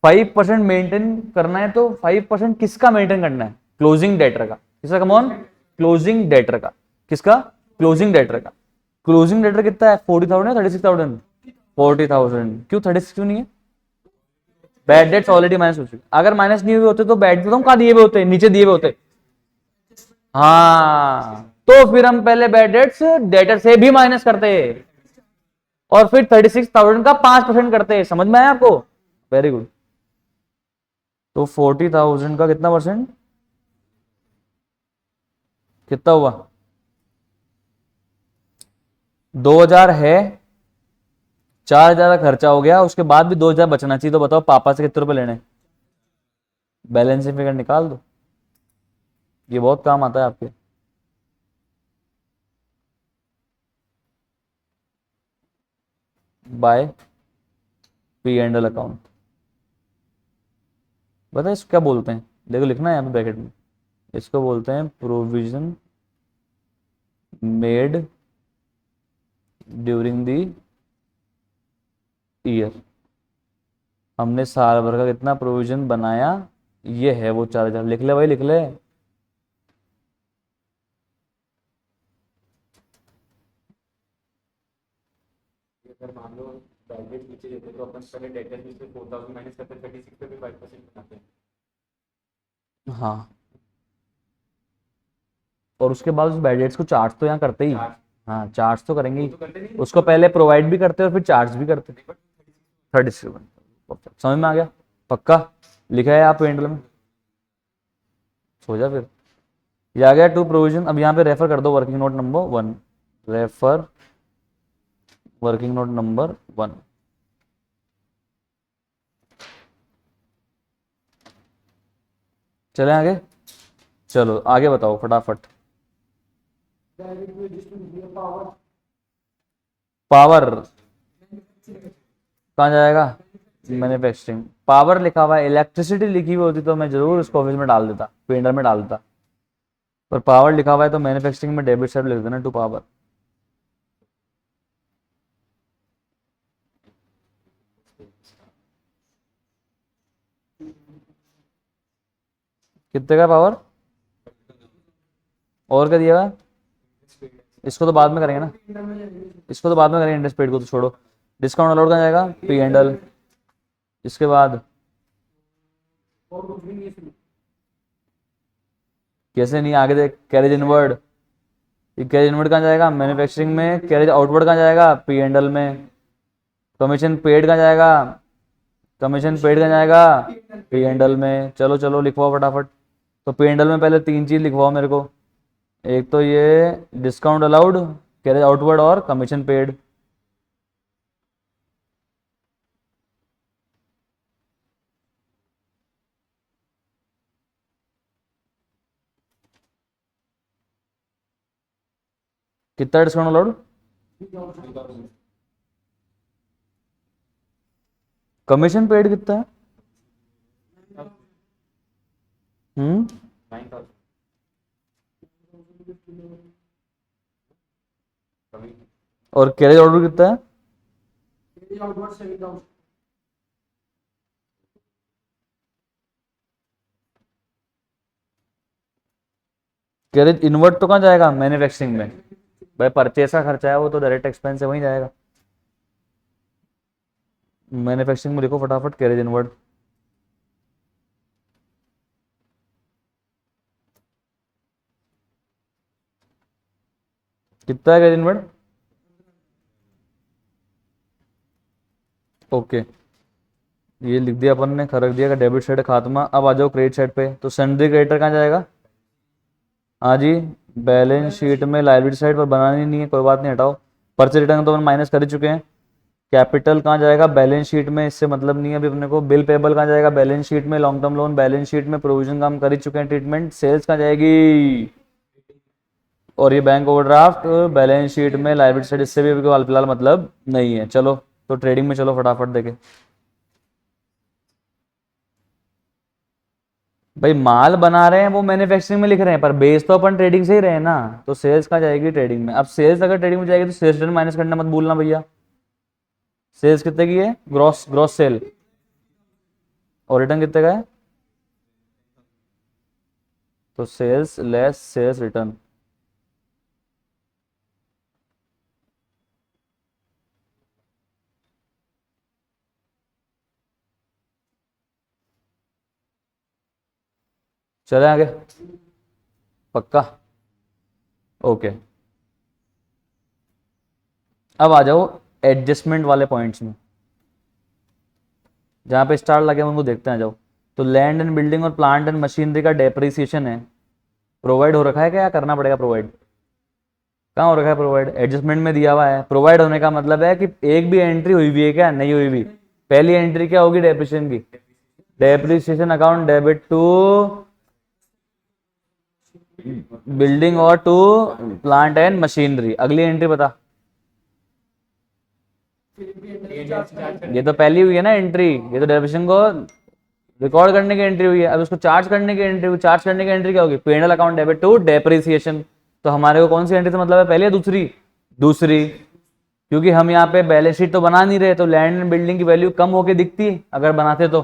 5% मेंटेन करना है, तो 5% किसका मेंटेन करना है? क्लोजिंग डेटर का। किसका? कम ऑन, क्लोजिंग डेटर का। किसका? क्लोजिंग डेटर का। क्लोजिंग डेटर कितना है? 40,000 है 36,000? 40,000। क्यों 36 क्यों नहीं है? बैड डेट्स ऑलरेडी माइनस हो चुके। अगर माइनस नहीं हुए होते तो बैड डेट्स कहाँ दिए हुए होते? नीचे दिए हुए होते। हाँ, तो फिर हम पहले बैड डेट्स डेटर से भी माइनस करते और फिर 36,000 का 5% करते। समझ में आया आपको? Very good. तो 40,000 का कितना परसेंट? कितना हुआ? 2,000 है, 4,000 का खर्चा हो गया, उसके बाद भी 2,000 बचना चाहिए। तो बताओ पापा से कितने रुपए लेने? बैलेंसिंग फिगर निकाल दो, ये बहुत काम आता है आपके। By P and L account. बता इसको क्या बोलते हैं? देखो लिखना है यहाँ पे ब्रैकेट में। इसको बोलते हैं provision made during the year. हमने साल भर का कितना प्रोविजन बनाया, ये है वो 4,000। लिख ले भाई, लिख ले। अगर मान लो बैलेंस नीचे देते तो अपन पहले डेटर में से 4,000 माइनस करते, 36 पे भी 5% बनाते हैं। हाँ, और उसके बाद उस बैलेंस को चार्ज तो यहाँ करते ही। हाँ, चार्ज तो करेंगे ही। उसको पहले प्रोवाइड भी करते और फिर चार्ज भी करते। 36। समझ में आ गया? पक्का? लिखा है आप पेंडल में? सो जा फिर। ये आ गया टू प्रोविजन। अब यहाँ पे रेफर कर दो working note number 1। Refer working note number 1। चले आगे? चलो आगे बताओ फटाफट। पावर कहाँ जाएगा? मैन्युफैक्चरिंग। पावर लिखा हुआ है, इलेक्ट्रिसिटी लिखी हुई होती तो मैं जरूर उसको ऑफिस में डाल देता, पेंडर में डाल देता। पर पावर लिखा हुआ है तो मैन्युफैक्चरिंग में डेबिट साइड लिख देना, टू पावर। कितने का पावर? और क्या दिया हुआ? इसको तो बाद में करेंगे ना, इसको तो बाद में करेंगे, इंटरेस्ट पेड को तो छोड़ो। डिस्काउंट अलाउड कहाँ जाएगा? P and L. इसके बाद कैसे नहीं, आगे देख, कैरेज इनवर्ड। ये कैरेज इनवर्ड कहाँ जाएगा? मैन्युफैक्चरिंग में। कैरेज आउटवर्ड कहाँ जाएगा? पी एंडल में। कमीशन पेड कहाँ जाएगा? कमीशन पेड कहाँ जाएगा? पी एंडल में। चलो चलो लिखवाओ फटाफट। तो पी एंडल में पहले 3 चीज लिखवाओ मेरे को। एक तो ये डिस्काउंट अलाउड, कैरेज आउटवर्ड और कमीशन पेड। कितना डिस्काउंट अलाउड? कमीशन पेड कितना है? हम्म, और कैरेज ऑर्डर कितना है? कैरेज इनवर्ट तो कहाँ जाएगा? मैन्युफैक्चरिंग में। भाई परचेस का खर्चा है वो तो डायरेक्ट एक्सपेंस है, वहीं जाएगा। मैन्युफैक्चरिंग में लिखो फटाफट कैरेज इनवर्ट। कितना है कैरेज इनवर्ट? ओके, ये लिख दिया अपन ने, खरक दिया का डेबिट साइड खात्मा। अब आ जाओ क्रेडिट साइड पे। तो सन्ड्री क्रेडिटर कहाँ जाएगा? हाँ जी, बैलेंस शीट में लायबिलिटी साइड पर बनानी नहीं है, कोई बात नहीं, हटाओ। परचेज रिटर्न तो अपन माइनस कर ही चुके हैं। कैपिटल कहाँ जाएगा, बैलेंस शीट में, इससे मतलब नहीं है अभी अपने को। बिल पेबल कहाँ जाएगा, बैलेंस शीट में। Long term loan balance sheet में, प्रोविजन का हम कर ही चुके हैं ट्रीटमेंट। सेल्स कहाँ जाएगी, और ये बैंक ओवरड्राफ्ट बैलेंस शीट में, लायबिलिटी साइड, इससे भी अभी हाल फिलहाल मतलब नहीं है। चलो तो ट्रेडिंग में चलो फटाफट देखे। भाई माल बना रहे हैं वो मैन्युफैक्चरिंग में लिख रहे हैं, पर बेस तो अपन ट्रेडिंग से ही रहे हैं ना। तो सेल्स कहाँ जाएगी, ट्रेडिंग में। अब सेल्स अगर ट्रेडिंग में जाएगी तो सेल्स रिटर्न माइनस करना मत भूलना भैया। सेल्स कितने की है, ग्रॉस ग्रॉस सेल, और रिटर्न कितने का है, तो सेल्स लेस सेल्स रिटर्न। चले आगे, पक्का, ओके। अब आ जाओ एडजस्टमेंट वाले पॉइंट्स में, जहाँ पे स्टार लगे हैं उनको देखते हैं, आ जाओ। तो लैंड एंड बिल्डिंग और प्लांट एंड मशीनरी का डेप्रिसिएशन है, प्रोवाइड हो रखा है क्या, या करना पड़ेगा प्रोवाइड, कहाँ हो रखा है प्रोवाइड, एडजस्टमेंट में दिया हुआ है। प्रोवाइड होने का मतलब है कि एक भी एंट्री हुई हुई है क्या, नहीं हुई हुई। पहली एंट्री क्या होगी डेप्रिसिएशन की, depreciation account debit to building और टू प्लांट एंड मशीनरी। अगली एंट्री बता, ये तो पहली हुई है ना एंट्री, ये तो डेप्रिसिएशन को रिकॉर्ड करने की एंट्री हुई है। अब उसको चार्ज करने की एंट्री हुई, चार्ज करने की एंट्री क्या होगी, P&L account debit to depreciation. तो हमारे को कौन सी एंट्री से मतलब है, पहली या दूसरी, दूसरी, क्योंकि हम यहाँ पे बैलेंस शीट तो बना नहीं रहे, तो लैंड एंड बिल्डिंग की वैल्यू कम होके दिखती अगर बनाते तो।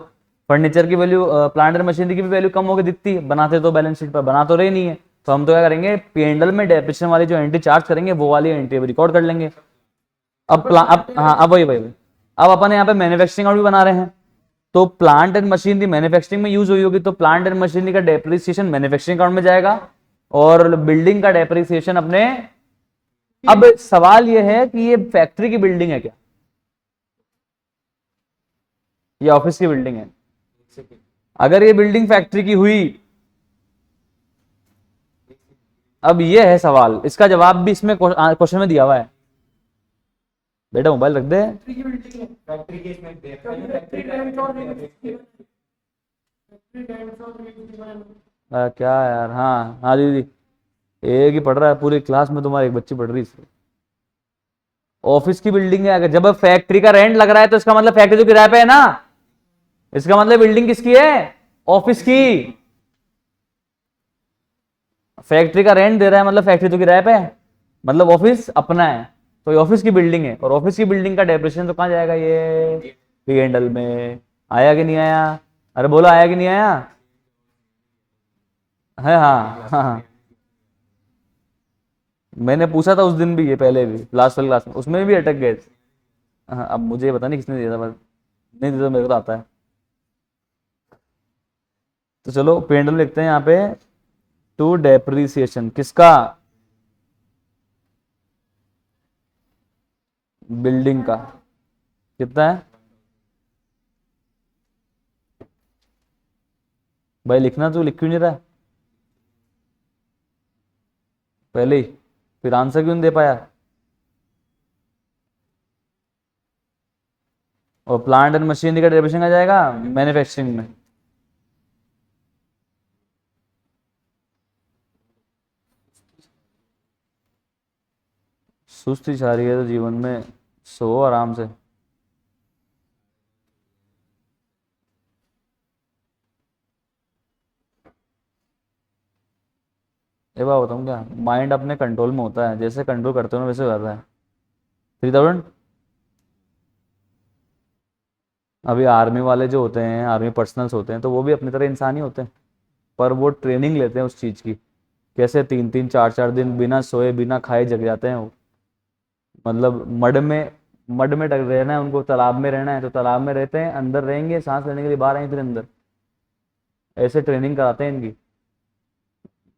फर्नीचर की वैल्यू, प्लांट एंड मशीनरी की भी वैल्यू कम होके दिखती बनाते तो बैलेंस शीट पर, बना तो रही नहीं है। तो हम तो क्या करेंगे, P&L में डेप्रिसिएशन वाली जो एंट्री चार्ज करेंगे वो वाली एंट्री रिकॉर्ड कर लेंगे। अब हाँ, अब वही अब अपन यहाँ पे मैन्युफैक्चरिंग और भी बना रहे हैं, तो प्लांट एंड मशीनरी मैन्युफैक्चरिंग में यूज हुई होगी, तो प्लांट एंड मशीनरी का डेप्रिसिएशन मैन्युफैक्चरिंग अकाउंट में जाएगा, और बिल्डिंग का डेप्रिसिएशन अपने। अब सवाल यह है कि ये फैक्ट्री की बिल्डिंग है क्या, ये ऑफिस की बिल्डिंग है। अगर ये बिल्डिंग फैक्ट्री की हुई, अब ये है सवाल, इसका जवाब भी इसमें क्वेश्चन में दिया हुआ है। बेटा मोबाइल रख दे। क्या यार, हाँ हाँ दीदी, एक ही पढ़ रहा है पूरी क्लास में, तुम्हारी एक बच्ची पढ़ रही है। ऑफिस की बिल्डिंग है, अगर जब फैक्ट्री का रेंट लग रहा है तो इसका मतलब फैक्ट्री तो किराए पे है ना, इसका मतलब बिल्डिंग किसकी है, ऑफिस की। फैक्ट्री का रेंट दे रहा है मतलब फैक्ट्री तो किराए पे है, मतलब ऑफिस अपना है, तो ये ऑफिस की बिल्डिंग है। और ऑफिस की बिल्डिंग का डेप्रिसिएशन तो कहाँ जाएगा, ये P&L में। आया कि नहीं आया, अरे बोलो आया कि नहीं आया, है हाँ हाँ। मैंने पूछा था उस दिन भी, ये पहले भी लास्ट वाली क्लास में, उसमें भी अटक गए थे। हाँ, अब मुझे पता नहीं किसने दिया था, बस नहीं दिया तो मेरे को तो आता है। तो चलो P&L लिखते हैं यहाँ पे, टू डेप्रिसिएशन किसका, बिल्डिंग का। कितना है भाई, लिखना, तू लिख क्यों नहीं रहा है पहले ही, फिर आंसर क्यों नहीं दे पाया। और प्लांट एंड मशीनरी का डेप्रिसिएशन आ जाएगा मैन्युफैक्चरिंग में। सुस्ती छा रही है तो जीवन में सो आराम से। ये बात बताऊँ क्या, माइंड अपने कंट्रोल में होता है, जैसे कंट्रोल करते हो ना वैसे हो जाता है। 3000। अभी आर्मी वाले जो होते हैं, आर्मी पर्सनल्स होते हैं, तो वो भी अपनी तरह इंसान ही होते हैं, पर वो ट्रेनिंग लेते हैं उस चीज़ की, कैसे 3-3 4-4 दिन बिना सोए बिना खाए जग जाते हैं वो। मतलब मड में रहना है उनको, तालाब में रहना है तो तालाब में रहते हैं, अंदर रहेंगे, सांस लेने के लिए बाहर आएंगे फिर अंदर, ऐसे ट्रेनिंग कराते हैं इनकी।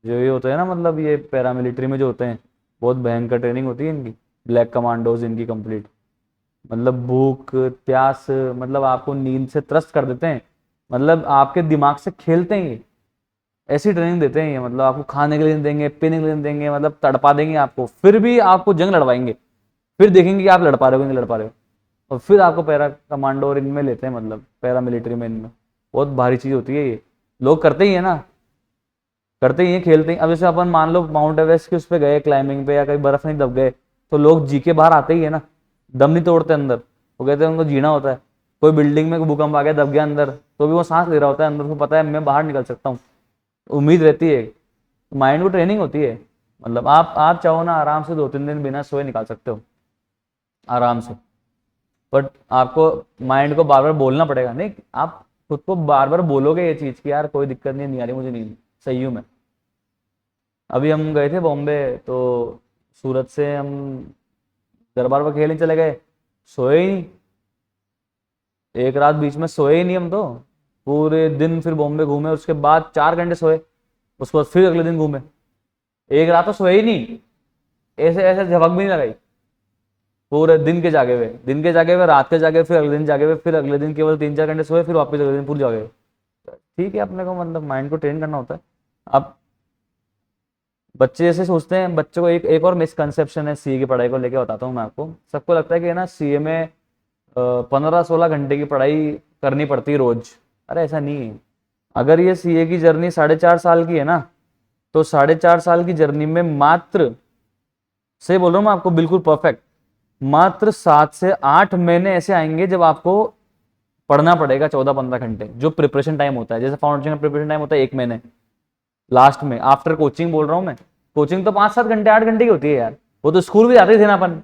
जो ये होते हैं ना, मतलब ये पैरामिलिट्री में जो होते हैं, बहुत भयंकर ट्रेनिंग होती है इनकी, ब्लैक कमांडोज इनकी कंप्लीट। मतलब भूख प्यास, मतलब आपको नींद से त्रस्त कर देते हैं, मतलब आपके दिमाग से खेलते हैं ये, ऐसी ट्रेनिंग देते हैं ये। मतलब आपको खाने के लिए नहीं देंगे, पीने के लिए नहीं देंगे, मतलब तड़पा देंगे आपको, फिर भी आपको जंग लड़वाएंगे, फिर देखेंगे कि आप लड़ पा रहे हो कि नहीं लड़ पा रहे हो। और फिर आपको पैरा कमांडो और इनमें लेते हैं, मतलब पैरा मिलिट्री में, इनमें बहुत भारी चीज़ होती है ये। लोग करते ही है ना, करते ही हैं, खेलते ही। अब जैसे अपन मान लो माउंट एवरेस्ट के उस पे गए क्लाइंबिंग पे, या कहीं बर्फ नहीं दब गए, तो लोग जी के बाहर आते ही है ना, दम नहीं तोड़ते अंदर, वो कहते हैं उनको जीना होता है। कोई बिल्डिंग में भूकंप आ गया, दब गया अंदर, तो भी वो सांस ले रहा होता है अंदर, उसको पता है मैं बाहर निकल सकता हूँ, उम्मीद रहती है। माइंड को ट्रेनिंग होती है, मतलब आप चाहो ना आराम से 2-3 दिन बिना सोए निकाल सकते हो, आराम से। बट आपको माइंड को बार बार बोलना पड़ेगा, नहीं आप खुद को बार बार बोलोगे ये चीज़ कि यार कोई दिक्कत नहीं आ रही मुझे नींद, सही हूँ मैं। अभी हम गए थे बॉम्बे, तो सूरत से हम दरबार पर खेलने चले गए, सोए ही नहीं, एक रात बीच में सोए ही नहीं हम तो, पूरे दिन फिर बॉम्बे घूमे, उसके बाद 4 घंटे सोए, उसके बाद फिर अगले दिन घूमे, एक रात तो सोए ही नहीं, ऐसे ऐसे झपक भी नहीं लगाई, पूरे दिन के जागे हुए, दिन के जागे हुए, रात के जागे हुए, फिर अगले दिन जागे हुए, फिर अगले दिन केवल 3-4 घंटे सोए, फिर वापस अगले दिन पूरे जागे हुए। ठीक है, अपने को मतलब माइंड को ट्रेन करना होता है। अब बच्चे जैसे सोचते हैं, बच्चों को एक एक और मिसकंसेप्शन है सीए की पढ़ाई को लेके, बताता हूँ मैं आपको। सबको लगता है कि ना सीए में 15-16 घंटे की पढ़ाई करनी पड़ती है रोज। अरे ऐसा नहीं है। अगर ये सीए की जर्नी 4.5 साल की है ना, तो 4.5 साल की जर्नी में मात्र, से बोल रहा हूँ मैं आपको बिल्कुल परफेक्ट, मात्र 7 से 8 महीने ऐसे आएंगे जब आपको पढ़ना पड़ेगा 14-15 घंटे, जो प्रिपरेशन टाइम होता है। जैसे फाउंडेशन का प्रिपरेशन टाइम होता है 1 महीने लास्ट में, आफ्टर कोचिंग बोल रहा हूँ मैं। कोचिंग तो 5-7 घंटे 8 घंटे की होती है यार, वो तो स्कूल भी जाते थे ना अपन।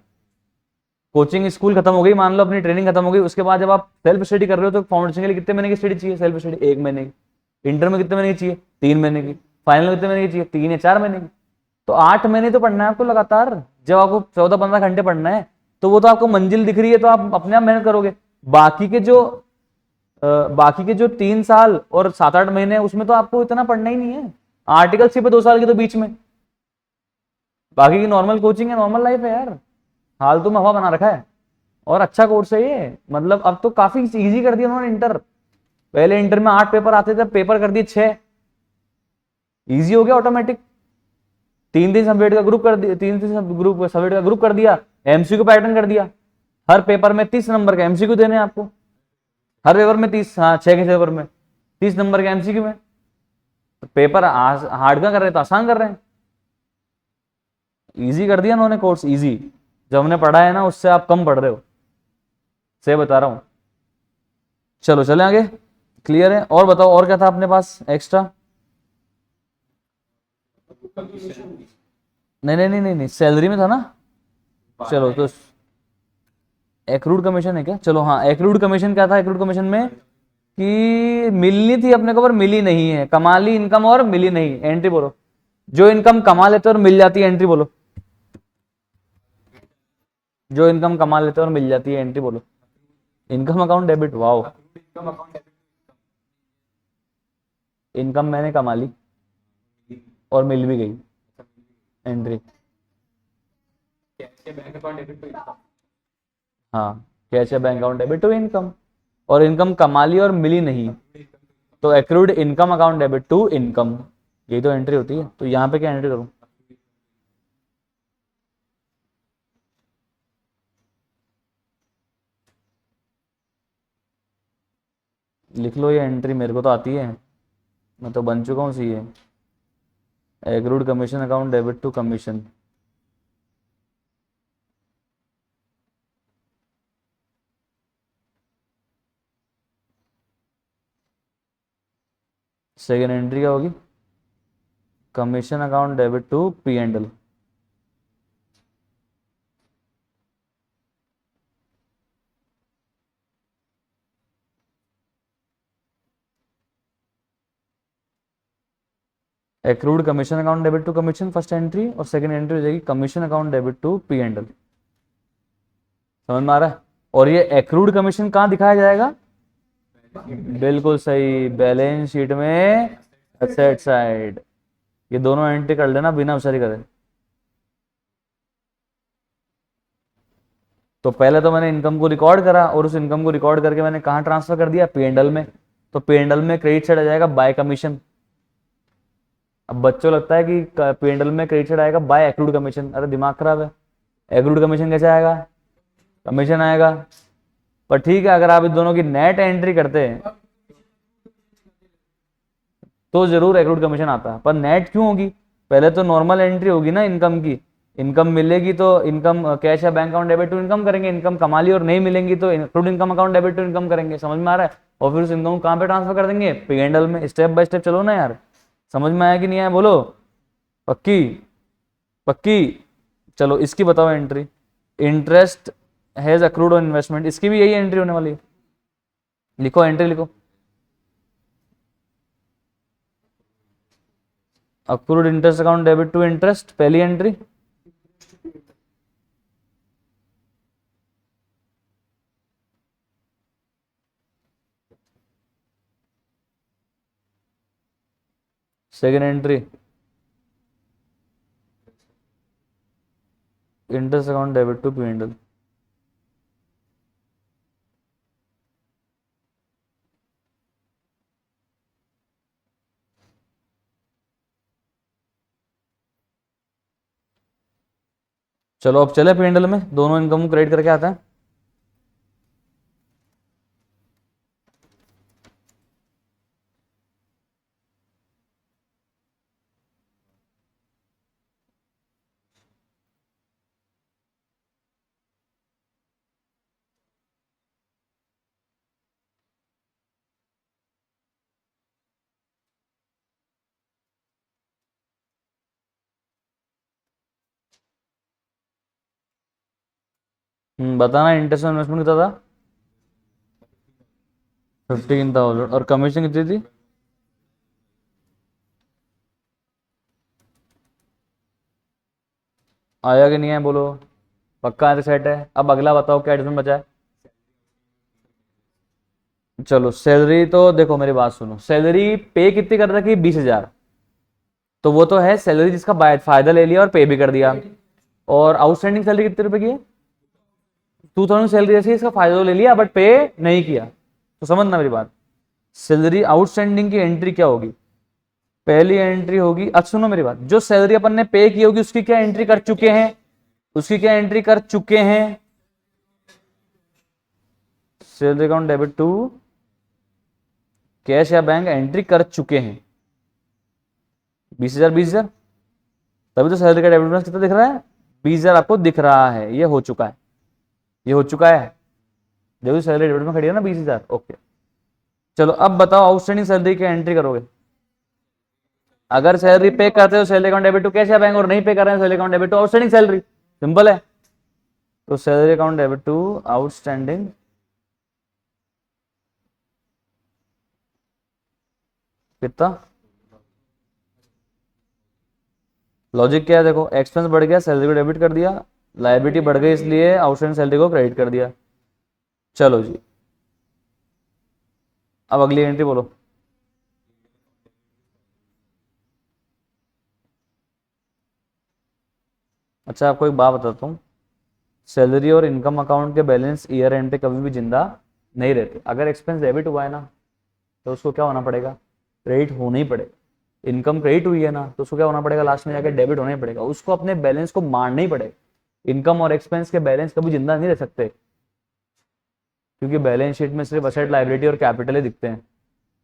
कोचिंग स्कूल खत्म हो गई, मान लो अपनी ट्रेनिंग खत्म हो गई, उसके बाद जब आप सेल्फ स्टडी कर रहे हो, तो फाउंडेशन के लिए कितने महीने की स्टडी चाहिए? सेल्फ स्टडी 1 महीने की। इंटर में कितने महीने की चाहिए? 3 महीने की। फाइनल में कितने महीने की चाहिए? 3 या 4 महीने की। तो 8 महीने तो पढ़ना है आपको लगातार। जब आपको 14-15 घंटे पढ़ना है, तो वो तो आपको मंजिल दिख रही है, तो आप अपने आप मेहनत करोगे। बाकी के जो बाकी के जो 3 साल और 7-8 महीने हैं, उसमें तो आपको इतना पढ़ना ही नहीं है। आर्टिकलशिप है 2 साल की तो बीच में, बाकी की नॉर्मल कोचिंग है, नॉर्मल लाइफ है यार। फालतू में हवा बना रखा है। और अच्छा कोर्स है ये, मतलब अब तो काफी इजी कर दिया उन्होंने इंटर। पहले इंटर में 8 पेपर आते थे, पेपर कर दिए 6, इजी हो गया ऑटोमेटिक। 3-3 सब्जेक्ट का ग्रुप कर दिया, 3-3 ग्रुप सब्जेक्ट का ग्रुप कर दिया, एमसीक्यू पैटर्न कर दिया। हर पेपर में 30 नंबर का एमसीक्यू देने हैं आपको, हर पेपर में 30, हाँ 6 के पेपर में 30 नंबर के एमसीक्यू में। तो पेपर हार्ड का कर रहे हैं तो आसान कर रहे हैं, इजी कर दिया उन्होंने कोर्स, इजी। जो हमने पढ़ा है ना, उससे आप कम पढ़ रहे हो, से बता रहा हूं। चलो चले आगे, क्लियर है? और बताओ, और क्या था अपने पास एक्स्ट्रा? नहीं नहीं नहीं नहीं नहीं, सैलरी में था ना। चलो तो एक्रूड कमीशन है क्या? चलो हाँ, एक्रूड कमीशन क्या था? एक्रूड कमीशन में कि मिलनी थी अपने को पर मिली नहीं है, कमा ली इनकम और मिली नहीं, एंट्री बोलो। जो इनकम कमा लेते और मिल जाती है, एंट्री बोलो। जो इनकम कमा लेते और मिल जाती है, एंट्री बोलो। Income account debit, wow. Income मैंने कमा ली और मिल भी गई, एंट्री। हाँ, कैश या bank account debit to income, और इनकम कमा ली और मिली नहीं, तो accrued income account debit to income, यही तो एंट्री होती है। तो यहाँ पे क्या एंट्री करूँ? लिख लो ये एंट्री, मेरे को तो आती है, मैं तो बन चुका हूँ CA. Accrued commission account debit to commission. Second entry क्या होगी? Commission account debit to P and L. Accrued commission account debit to commission first entry, और सेकंड एंट्री हो जाएगी commission account debit to P and L. समझ में आ रहा है? और ये एक्रूड कमीशन कहाँ दिखाया जाएगा? बिल्कुल सही, बैलेंस शीट में एसेट साइड। ये दोनों एंट्री कर लेना बिना उसारी करे। तो पहले तो मैंने इनकम को रिकॉर्ड करा, और उस इनकम को रिकॉर्ड करके मैंने कहाँ ट्रांसफर कर दिया? पीएनडल में। तो पीएनडल में क्रेडिट साइड आ जाएगा बाय कमीशन। अब बच्चों लगता है कि पीएनडल में क्रेडिट साइड आएगा बाय एक्रूड कमीशन, अरे दिमाग खराब है। एक्रूड कमीशन कैसे आएगा? कमीशन आएगा, पर ठीक है, अगर आप इन दोनों की नेट एंट्री करते हैं तो जरूर एक्रूड कमीशन आता है। पर नेट क्यों होगी? पहले तो नॉर्मल एंट्री होगी ना इनकम की, इनकम मिलेगी तो इनकम कैश या bank account debit to income करेंगे, इनकम कमा ली और नहीं मिलेंगी तो accrued income account debit to income करेंगे। समझ में आ रहा है? और फिर उस इनकम को कहाँ पे ट्रांसफर कर देंगे? P&L में। स्टेप बाय स्टेप चलो ना यार, समझ में आया कि नहीं आया बोलो? पक्की? पक्की? चलो इसकी बताओ entry. Interest has accrued on investment, इसकी भी यही एंट्री होने वाली है। लिखो एंट्री लिखो। Accrued interest account debit to interest, पहली entry. Second entry interest account debit to P&L। चलो अब चले P&L में, दोनों इनकम को क्रेडिट करके आता है। बताना इंटरेस्ट इन्वेस्टमेंट कितना था? 15,000। और कमीशन कितनी थी? आया कि नहीं है बोलो? पक्का है? सेट है? अब अगला बताओ क्या एडजस्टमेंट बचा है। चलो सैलरी तो देखो, मेरी बात सुनो, सैलरी पे कितनी कर रखी? 20,000। तो वो तो है सैलरी जिसका फायदा ले लिया और पे भी कर दिया। और आउटस्टैंडिंग सैलरी कितने रुपए की है? 2,000 सैलरी ऐसी, इसका फायदा तो ले लिया बट पे नहीं किया। तो समझना मेरी बात, सैलरी आउटस्टैंडिंग की एंट्री क्या होगी? पहली एंट्री होगी, अच्छा सुनो मेरी बात, जो सैलरी अपन ने पे की होगी उसकी क्या एंट्री कर चुके हैं? उसकी क्या एंट्री कर चुके हैं? Salary account debit to cash या बैंक एंट्री कर चुके हैं। 20,000 20,000, तभी तो सैलरी का डेबिट बैलेंस कितना दिख रहा है? 20,000 आपको दिख रहा है, ये हो चुका है, ये हो चुका है। जब सैलरी डेबिट में खड़ी है ना 20,000, ओके। चलो अब बताओ आउटस्टैंडिंग सैलरी की एंट्री करोगे? अगर सैलरी पे करते हो salary account debit to cash या बैंक, और नहीं पे कर रहे हैं salary account debit to outstanding salary, simple है। तो salary account debit to outstanding कितना? लॉजिक क्या है देखो, एक्सपेंस बढ़ गया, सैलरी को डेबिट कर दिया, लायबिलिटी बढ़ गई इसलिए आउटस्टैंडिंग सैलरी को क्रेडिट कर दिया। चलो जी, अब अगली एंट्री बोलो। अच्छा आपको एक बात बताता हूँ, सैलरी और इनकम अकाउंट के बैलेंस ईयर एंड पे कभी भी जिंदा नहीं रहते। अगर एक्सपेंस डेबिट हुआ है ना तो उसको क्या होना पड़ेगा? क्रेडिट होना ही पड़ेगा। इनकम क्रेडिट हुई है ना तो उसको क्या होना पड़ेगा? लास्ट में जाकर डेबिट होना ही पड़ेगा, उसको अपने बैलेंस को मारना ही पड़ेगा। इनकम और एक्सपेंस के बैलेंस कभी जिंदा नहीं रह सकते, क्योंकि बैलेंस शीट में सिर्फ असेट लायबिलिटी और कैपिटल ही दिखते हैं,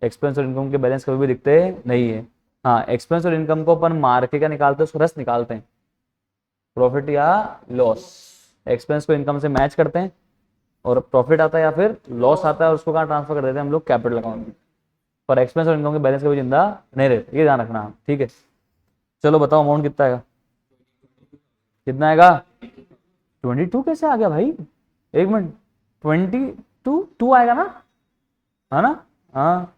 एक्सपेंस और इनकम के बैलेंस कभी भी दिखते नहीं है। हाँ, एक्सपेंस और इनकम को अपन मार के क्या निकालते हैं? उसको रस निकालते हैं, प्रॉफिट या लॉस। एक्सपेंस को इनकम से मैच करते हैं और प्रॉफिट आता है या फिर लॉस आता है, और उसको कहाँ ट्रांसफर कर देते हैं हम लोग? कैपिटल अकाउंट में। पर एक्सपेंस और इनकम के बैलेंस कभी जिंदा नहीं रहते, ये ध्यान रखना, ठीक है? चलो बताओ अमाउंट कितना आएगा? कितना आएगा? 22 कैसे आ गया भाई? एक मिनट, 22 टू आएगा ना? है ना? हाँ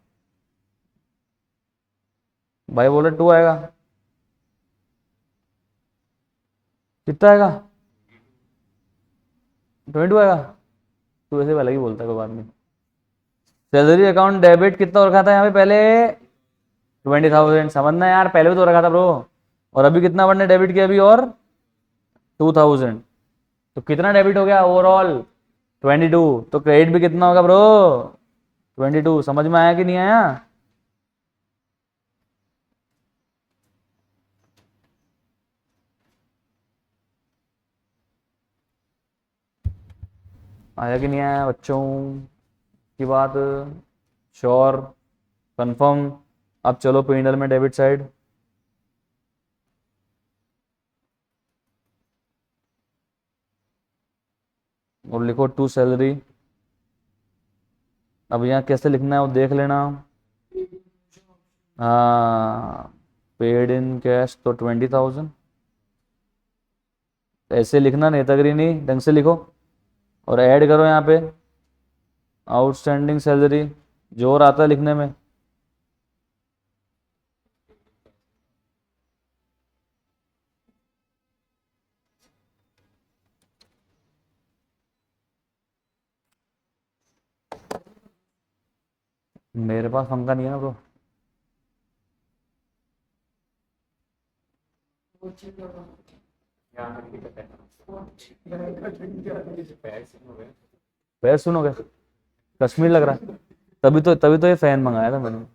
भाई बोले 2 आएगा। कितना आएगा? 22 आएगा। तू ऐसे अलग ही बोलता है, कोई बात नहीं। सैलरी अकाउंट डेबिट कितना हो रखा था यहाँ पे पहले? 20,000। समझना यार, पहले भी तो रखा था ब्रो। और अभी कितना बढ़ने डेबिट किया अभी? और 2,000। तो कितना डेबिट हो गया ओवरऑल? 22। तो क्रेडिट भी कितना होगा ब्रो? 22। समझ में आया कि नहीं आया? आया कि नहीं आया बच्चों की बात? Sure, confirm. अब चलो पेंडल में डेबिट साइड। और लिखो टू सैलरी। अब यहाँ कैसे लिखना है वो देख लेना। हाँ, पेड इन कैश तो 20,000। ऐसे लिखना, नेतागिरी नहीं, ढंग से लिखो। और ऐड करो यहाँ पे आउटस्टैंडिंग सैलरी। जोर आता है लिखने में। मेरे पास पंखा नहीं है ना ब्रो। पैर सुनोगे? कश्मीर लग रहा है। तभी तो ये फैन मंगाया था मैंने।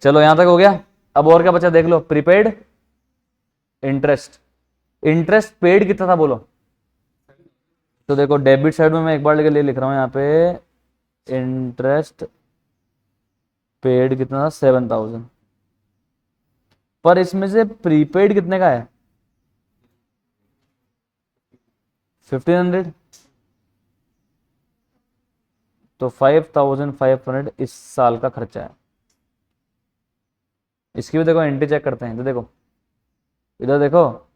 चलो यहां तक हो गया। अब और क्या बचा देख लो। Prepaid interest. इंटरेस्ट पेड कितना था बोलो? तो देखो डेबिट साइड में मैं एक बार लेके ले लिख रहा हूँ यहाँ पे। इंटरेस्ट पेड कितना था? 7,000। पर इसमें से प्रीपेड कितने का है? 1,500। तो 5,500 इस साल का खर्चा है। इसकी भी देखो एंट्री चेक करते हैं। इधर देखो, इधर देखो।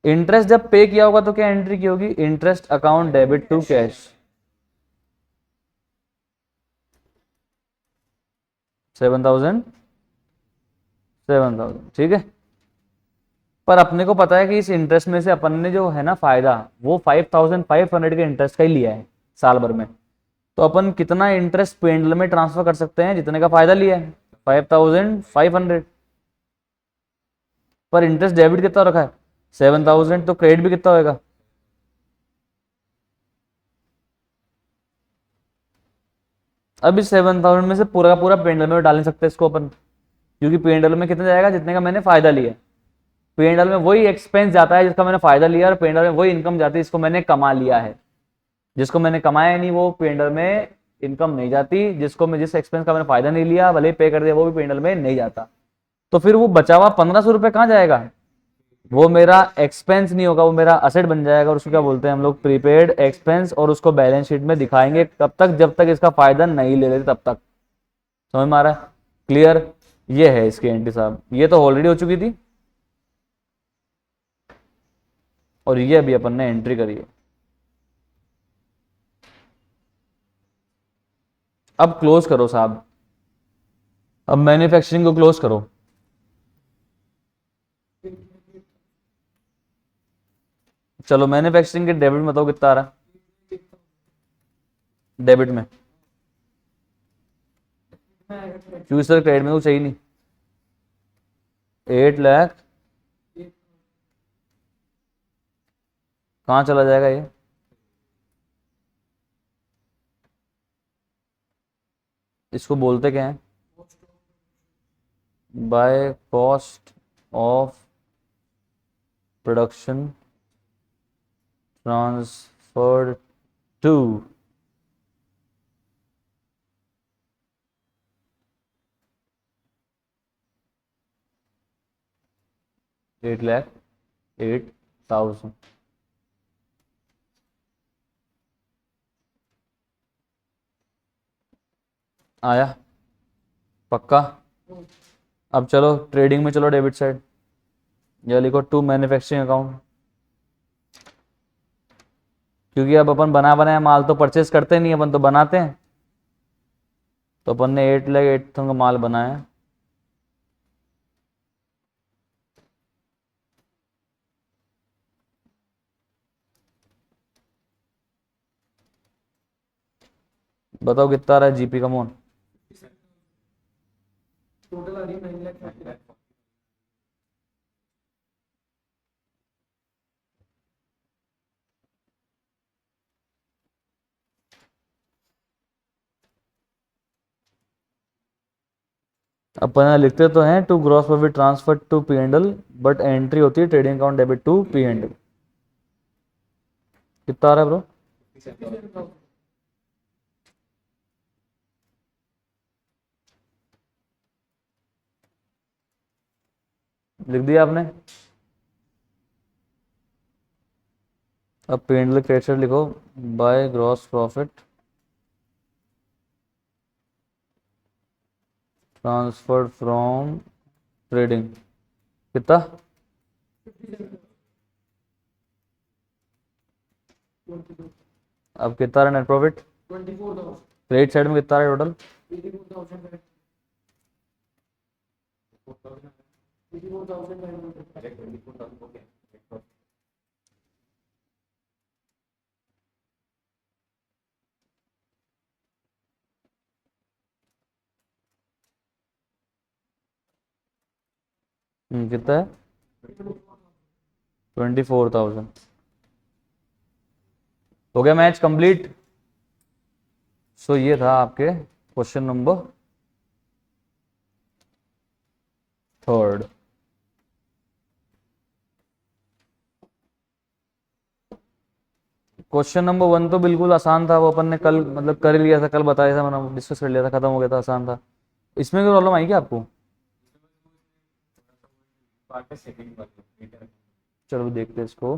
इंटरेस्ट जब पे किया होगा तो क्या एंट्री की होगी? Interest account debit to cash. 7,000, 7,000 ठीक है। पर अपने को पता है कि इस इंटरेस्ट में से अपन ने जो है ना फायदा, वो 5,500 के इंटरेस्ट का ही लिया है साल भर में। तो अपन कितना इंटरेस्ट पेंडल में ट्रांसफर कर सकते हैं जितने का फायदा लिया है? 5,500। पर इंटरेस्ट डेबिट कितना रखा है? 7,000। तो क्रेडिट भी कितना होएगा? अब इस 7,000 में से पूरा का पूरा पेंडल में डाल नहीं सकते इसको अपन, क्योंकि पेंडल में कितना जाएगा? जितने का मैंने फायदा लिया। पेंडल में वही एक्सपेंस जाता है जिसका मैंने फायदा लिया, और पेंडल में वही इनकम जाती है जिसको मैंने कमा लिया है। जिसको मैंने कमाया नहीं वो पेंडल में इनकम नहीं जाती। जिस एक्सपेंस का मैंने फायदा नहीं लिया, भले ही पे कर दिया, वो भी पेंडल में नहीं जाता। तो फिर वो बचा हुआ 1,500 रुपये कहाँ जाएगा? वो मेरा एक्सपेंस नहीं होगा, वो मेरा असेट बन जाएगा। और उसको क्या बोलते हैं हम लोग? Prepaid expense. और उसको बैलेंस शीट में दिखाएंगे कब तक? जब तक इसका फायदा नहीं ले लेते तब तक। समझ में आ रहा है? क्लियर? ये है इसकी एंट्री साहब। ये तो ऑलरेडी हो चुकी थी, और ये अभी अपन ने एंट्री करी है। अब क्लोज करो साहब। अब मैन्युफैक्चरिंग को क्लोज करो। चलो मैन्युफैक्चरिंग के डेबिट में बताओ कितना आ रहा है? डेबिट में, क्योंकि सर क्रेडिट में तो चाहिए नहीं। 8 लाख कहाँ चला जाएगा ये? इसको बोलते क्या है? By cost of production transferred to. $8,08,000 आया? पक्का? अब चलो ट्रेडिंग में चलो, डेबिट साइड। या लिखो टू मैन्युफैक्चरिंग अकाउंट। क्योंकि अब अपन बना बनाया माल तो परचेस करते नहीं, अपन तो बनाते हैं। तो अपन ने 8,08,000 का माल बनाया। बताओ कितना आ रहा है जीपी का मोन? अपन लिखते तो हैं to gross profit transfer to P and L, but entry होती है trading account debit to P and L. कितना आ रहा है ब्रो? लिख दिया आपने? अब पेंडल क्रेडिट लिखो, by gross profit transferred from trading, कितना? अब कितना रहा नेट प्रॉफिट? क्रेडिट साइड में कितना रहा टोटल? कितना है? 24,000। हो गया मैच कंप्लीट। सो ये था आपके क्वेश्चन नंबर 3। क्वेश्चन नंबर 1 तो बिल्कुल आसान था, वो अपन ने कल मतलब कर ही लिया था, कल बताया था, मैंने डिस्कस कर लिया था, खत्म हो गया था, आसान था। इसमें कोई प्रॉब्लम आई क्या आपको? चलो देखते हैं इसको।